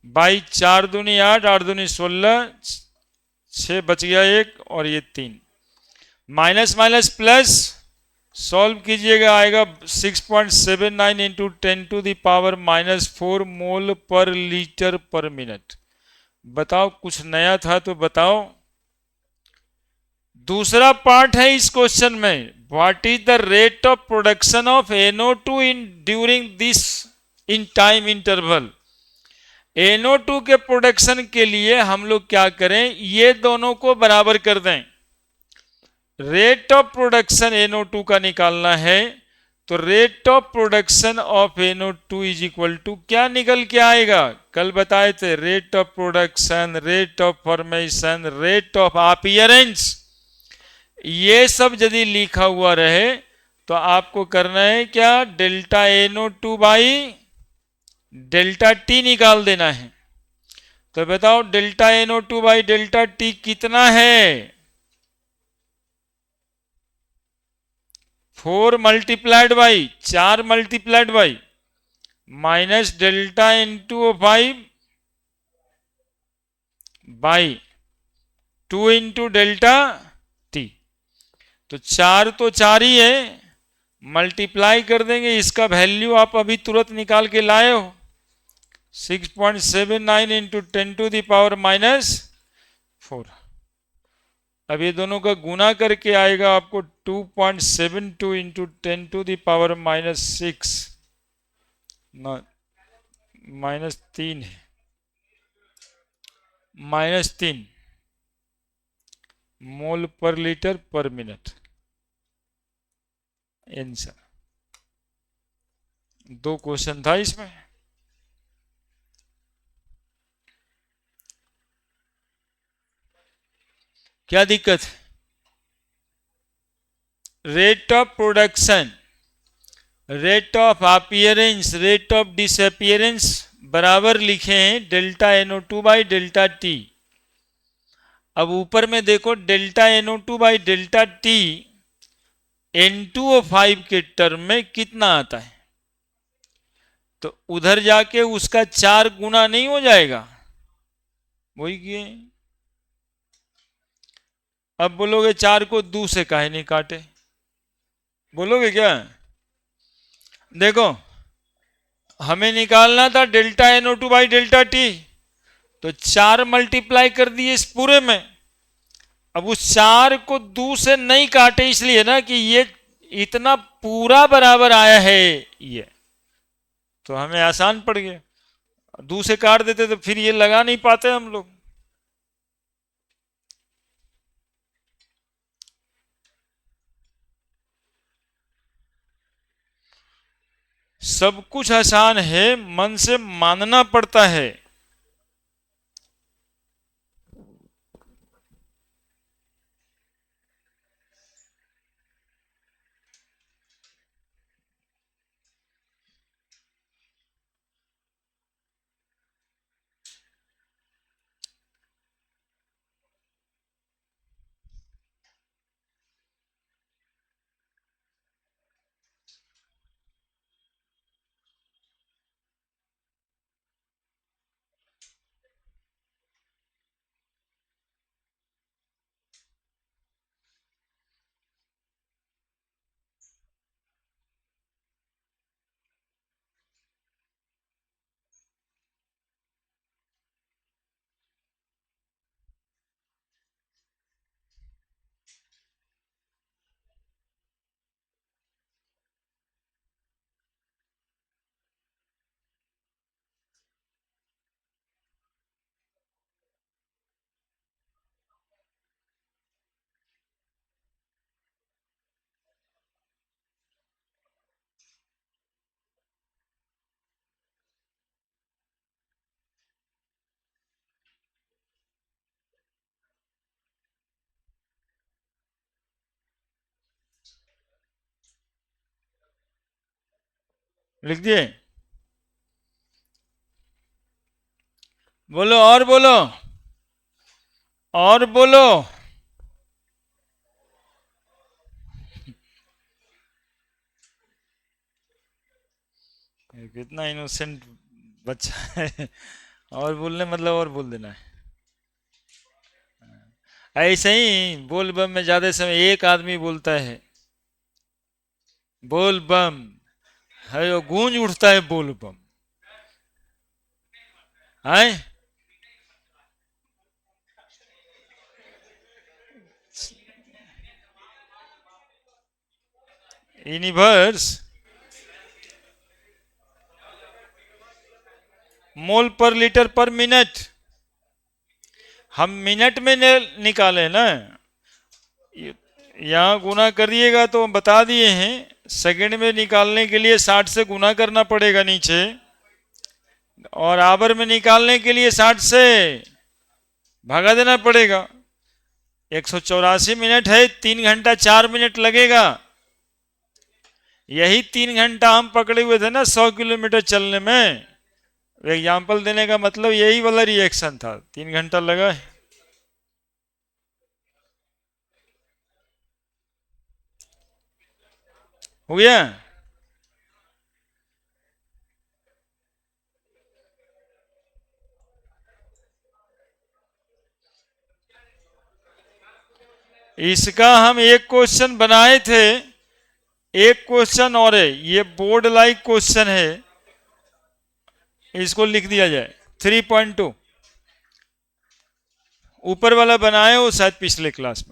बाई 4 दूनी 8, 8 दूनी 16, 6 बच गया 1, और ये 3, माइनस माइनस प्लस, सॉल्व कीजिएगा आएगा 6.79 इंटू 10 टू द पावर -4 मोल पर लीटर पर मिनट। बताओ, कुछ नया था तो बताओ। दूसरा पार्ट है इस क्वेश्चन में, what is the rate of production of NO2 in during this in time interval. NO2 के प्रोडक्शन के लिए हम लोग क्या करें, ये दोनों को बराबर कर दें। रेट ऑफ प्रोडक्शन NO2 का निकालना है तो rate of production of NO2 is equal to क्या निकल के आएगा? कल बताए थे, rate of production, rate of formation, rate of appearance, ये सब यदि लिखा हुआ रहे तो आपको करना है क्या? Delta NO2 by delta T निकाल देना है। तो बताओ delta NO2 by delta T कितना है? 4 multiplied by 4 multiplied by minus delta N2O5 by 2 into delta T. तो 4 तो 4 ही है, मल्टीप्लाई कर देंगे, इसका वैल्यू आप अभी तुरंत निकाल के लाए हो, 6.79 into 10 to the power minus 4। अब ये दोनों का गुना करके आएगा आपको 2.72 into 10 to the power minus 6, minus 3 है, -3 मोल पर लीटर पर मिनट। आंसर 2 क्वेश्चन था इसमें। क्या दिक्कत? Rate of production, rate of appearance, rate of disappearance बराबर लिखे हैं delta NO2 by delta T. अब ऊपर में देखो delta NO2 by delta T N2O5 के टर्म में कितना आता है? तो उधर जाके उसका 4 गुना नहीं हो जाएगा? वही किए। अब बोलोगे 4 को 2 से काहे नहीं काटे, बोलोगे क्या? देखो हमें निकालना था delta NO2 by delta T, तो 4 मल्टीप्लाई कर दिए इस पूरे में। अब उस 4 को 2 से नहीं काटे इसलिए ना कि ये इतना पूरा बराबर आया है ये, तो हमें आसान पड़ गया। 2 से काट देते तो फिर ये लगा नहीं पाते हम लोग। सब कुछ आसान है, मन से मानना पड़ता है। लिख दिए? बोलो और बोलो और बोलो। कितना इनोसेंट बच्चा है। और बोलने मतलब और बोल देना है। ऐसे ही बोल बम में ज्यादा समय एक आदमी बोलता है बोल बम, है वो गूंज उठता है बोल बम है। यूनिवर्स मोल पर लीटर पर मिनट, हम मिनट में निकाले ना, यहाँ गुना करिएगा तो बता दिए हैं सेकंड में निकालने के लिए 60 से गुना करना पड़ेगा नीचे, और आवर में निकालने के लिए 60 से भागा देना पड़ेगा। 184 मिनट है, 3 घंटा 4 मिनट लगेगा। यही 3 घंटा हम पकड़े हुए थे ना 100 किलोमीटर चलने में। एग्जाम्पल देने का मतलब यही वाला रिएक्शन था, 3 घंटा लगा है। हो गया। इसका हम एक क्वेश्चन बनाए थे, एक क्वेश्चन और है, ये बोर्ड लाइक क्वेश्चन है, इसको लिख दिया जाए 3.2। ऊपर वाला बनाए वो शायद पिछले क्लास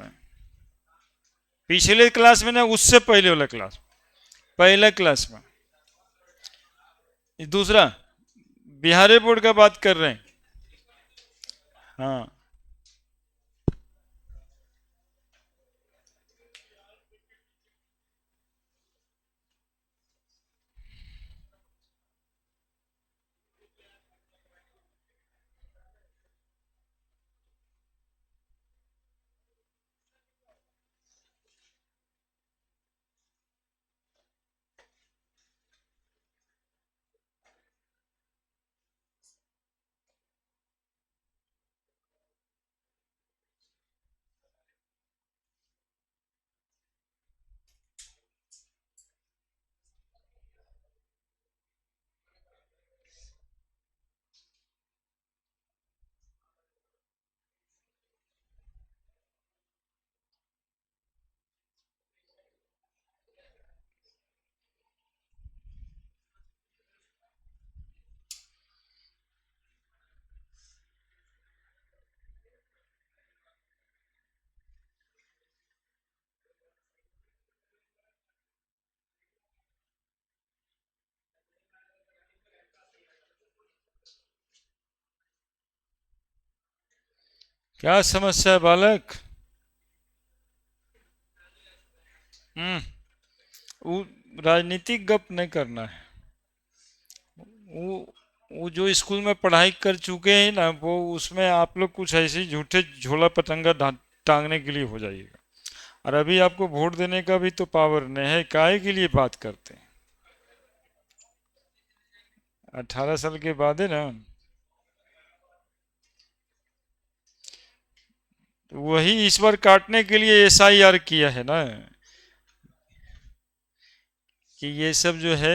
में ना, उससे पहले वाला क्लास, पहला क्लास में। दूसरा बिहार बोर्ड का बात कर रहे हैं। हाँ, क्या समस्या है बालक? हम्म, वो राजनीतिक गप नहीं करना है। वो जो स्कूल में पढ़ाई कर चुके हैं ना, वो उसमें आप लोग कुछ ऐसे झूठे झोला पतंगा टांगने के लिए हो जाइएगा। और अभी आपको वोट देने का भी तो पावर नहीं है, काहे के लिए बात करते हैं? 18 साल के बाद है ना। तो वही इस बार काटने के लिए SIR किया है ना, कि ये सब जो है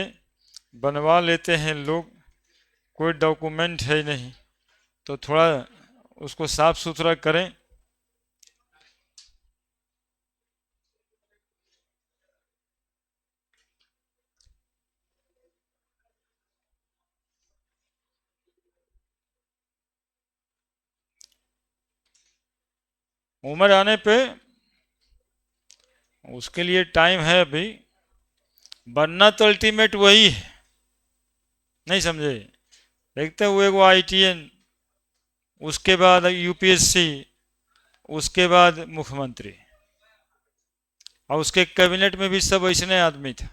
बनवा लेते हैं लोग, कोई डॉक्यूमेंट है नहीं, तो थोड़ा उसको साफ सुथरा करें। उम्र आने पे उसके लिए टाइम है अभी। बनना तो अल्टीमेट वही है, नहीं समझे? देखते हुए वो ITN, उसके बाद UPSC, उसके बाद मुख्यमंत्री, और उसके कैबिनेट में भी सब ऐसे आदमी थे।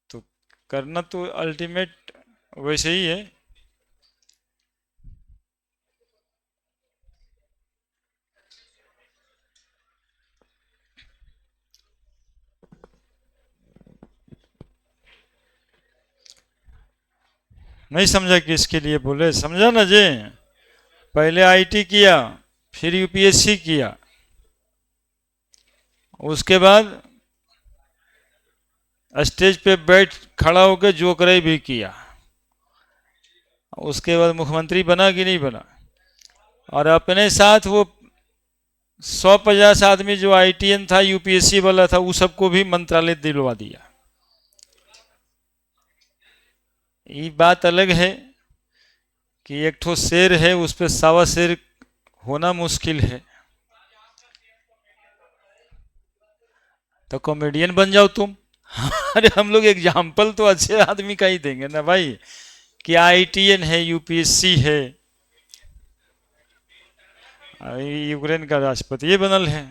तो करना तो अल्टीमेट वैसे ही है। नहीं समझा किसके लिए बोले, समझा ना जी? पहले IT किया, फिर UPSC किया, उसके बाद स्टेज पे बैठ खड़ा होकर जोकराई भी किया, उसके बाद मुख्यमंत्री बना कि नहीं बना। और अपने साथ वो 150 आदमी जो ITN था, UPSC वाला था, वो सबको भी मंत्रालय दिलवा दिया। ये बात अलग है कि एक ठो शेर है, उस पर 1.25 शेर होना मुश्किल है। तो कॉमेडियन बन जाओ तुम। अरे हम लोग एग्जाम्पल तो अच्छे आदमी का ही देंगे ना भाई, कि ITN है, UPSC है, यूक्रेन का राष्ट्रपति ये बनल है।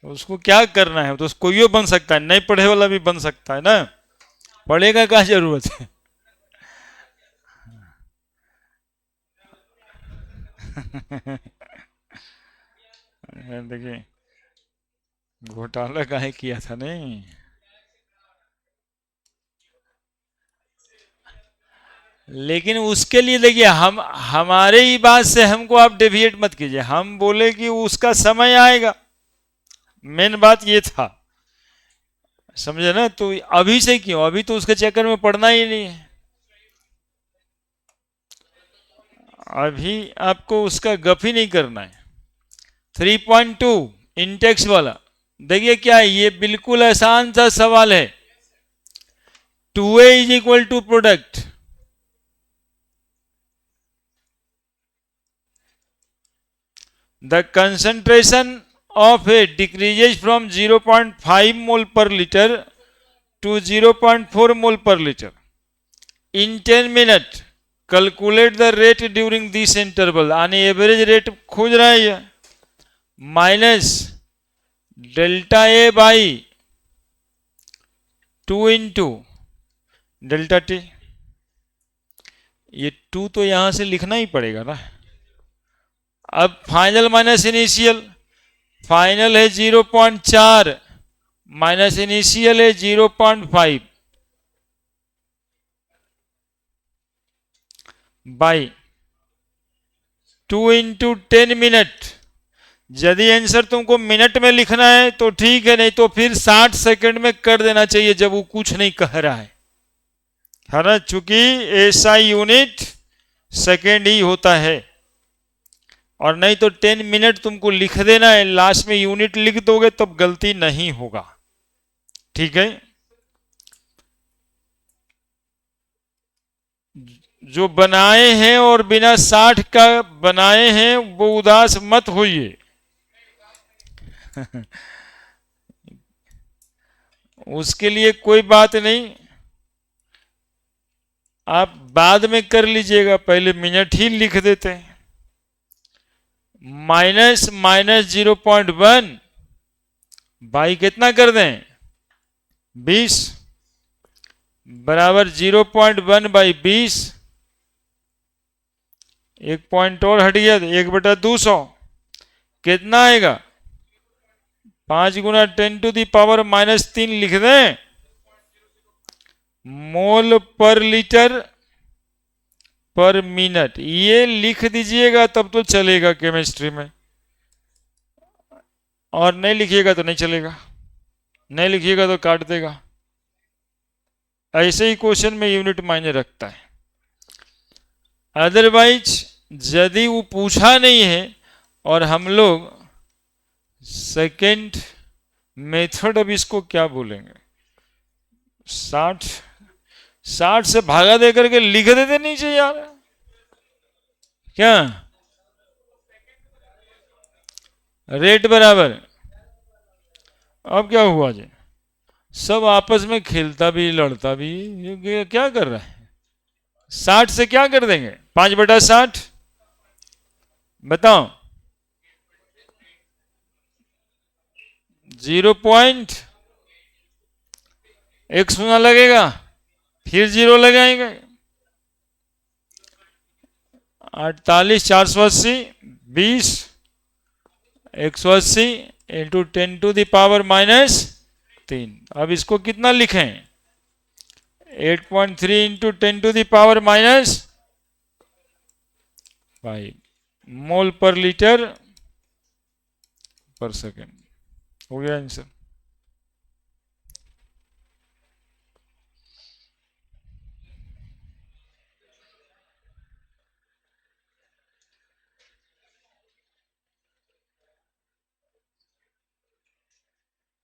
उसको क्या करना है, तो कोई बन सकता है, नहीं पढ़े वाला भी बन सकता है ना, पढ़ेगा क्या जरूरत है। देखिए घोटाला काहे किया था नहीं। लेकिन उसके लिए देखिए, हम हमारे ही बात से हमको आप डेविएट मत कीजिए, हम बोले कि उसका समय आएगा, मेन बात ये था, समझे ना। तो अभी से क्यों, अभी तो उसके चक्कर में पड़ना ही नहीं है, अभी आपको उसका गप ही नहीं करना है। 3.2 इंटेक्स वाला, देखिए क्या है, ये बिल्कुल आसान सा सवाल है। 2a is equal to product, the concentration of A decreases from 0.5 mole per liter to 0.4 mole per liter in 10 minutes. Calculate the rate during this interval. आणि एवरेज रेट खोज रहा है ये, minus delta A by 2 into delta T. ये 2 तो यहां से लिखना ही पड़ेगा ना। अब फाइनल माइनस इनिशियल, फाइनल है 0.4 माइनस इनिशियल है 0.5 बाई 2 इंटू 10 मिनट। यदि आंसर तुमको मिनट में लिखना है तो ठीक है, नहीं तो फिर 60 सेकंड में कर देना चाहिए जब वो कुछ नहीं कह रहा है ना, चूंकि ऐसा यूनिट सेकंड ही होता है। और नहीं तो 10 मिनट तुमको लिख देना है, लास्ट में यूनिट लिख दोगे तब गलती नहीं होगा, ठीक है। जो बनाए हैं और बिना 60 का बनाए हैं वो उदास मत होइए। उसके लिए कोई बात नहीं, आप बाद में कर लीजिएगा, पहले मिनट ही लिख देते हैं। माइनस माइनस 0.1 बाई कितना कर दें 20 बराबर 0.1 बाई 20, एक पॉइंट और हट गया, 1/200 कितना आएगा 5 गुना 10⁻³ लिख दें, मोल पर लीटर पर मिनट, ये लिख दीजिएगा तब तो चलेगा केमिस्ट्री में, और नहीं लिखिएगा तो नहीं चलेगा, नहीं लिखिएगा तो काट देगा। ऐसे ही क्वेश्चन में यूनिट मायने रखता है। अदरवाइज यदि वो पूछा नहीं है और हम लोग सेकेंड मेथड, अब इसको क्या बोलेंगे, 60 से भागा दे करके लिख देते नीचे यार, क्या रेट बराबर। अब क्या हुआ जी, सब आपस में खेलता भी लड़ता भी, ये क्या कर रहा है। 60 से क्या कर देंगे 5/60, बताओ 0.1 शून्य लगेगा, फिर 0 लगाएंगे, 48 480 20 180 इंटू 10⁻³ अब इसको कितना लिखें 8.3 इंटू 10⁻⁵ मोल पर लीटर पर सेकेंड। हो गया आंसर।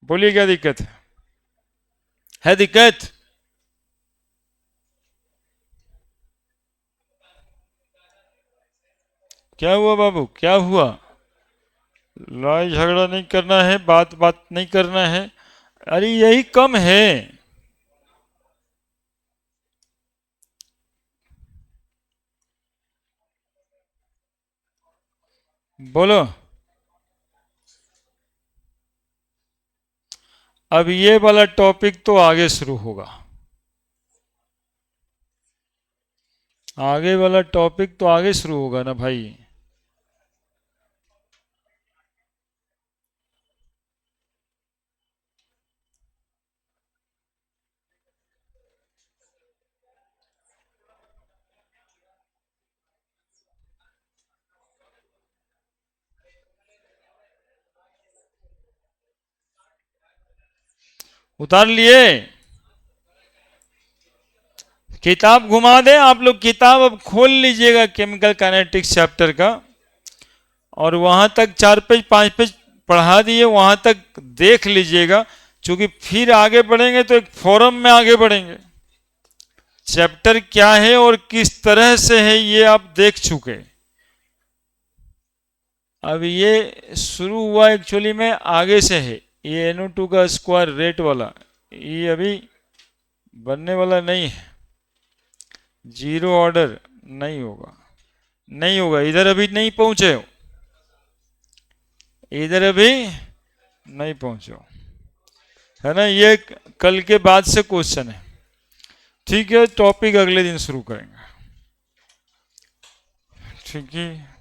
बोलिए क्या दिक्कत है दिक्कत। क्या हुआ बाबू, क्या हुआ, लड़ाई झगड़ा नहीं करना है, बात बात नहीं करना है, अरे यही कम है। बोलो अब ये वाला टॉपिक तो आगे शुरू होगा, आगे वाला टॉपिक तो आगे शुरू होगा ना भाई। उतार लिए? किताब घुमा दें आप लोग, किताब अब खोल लीजिएगा केमिकल काइनेटिक्स चैप्टर का, और वहां तक 4 पेज 5 पेज पढ़ा दिए, वहां तक देख लीजिएगा, क्योंकि फिर आगे बढ़ेंगे तो एक फोरम में आगे बढ़ेंगे। चैप्टर क्या है और किस तरह से है ये आप देख चुके। अब ये शुरू हुआ एक्चुअली में आगे से है, ये NO2 का स्क्वायर रेट वाला, ये अभी बनने वाला नहीं है। जीरो ऑर्डर नहीं होगा, नहीं होगा, इधर अभी नहीं पहुंचे हो, इधर अभी नहीं पहुंचे हो, है ना। ये कल के बाद से क्वेश्चन है, ठीक है। टॉपिक अगले दिन शुरू करेंगे, ठीक है।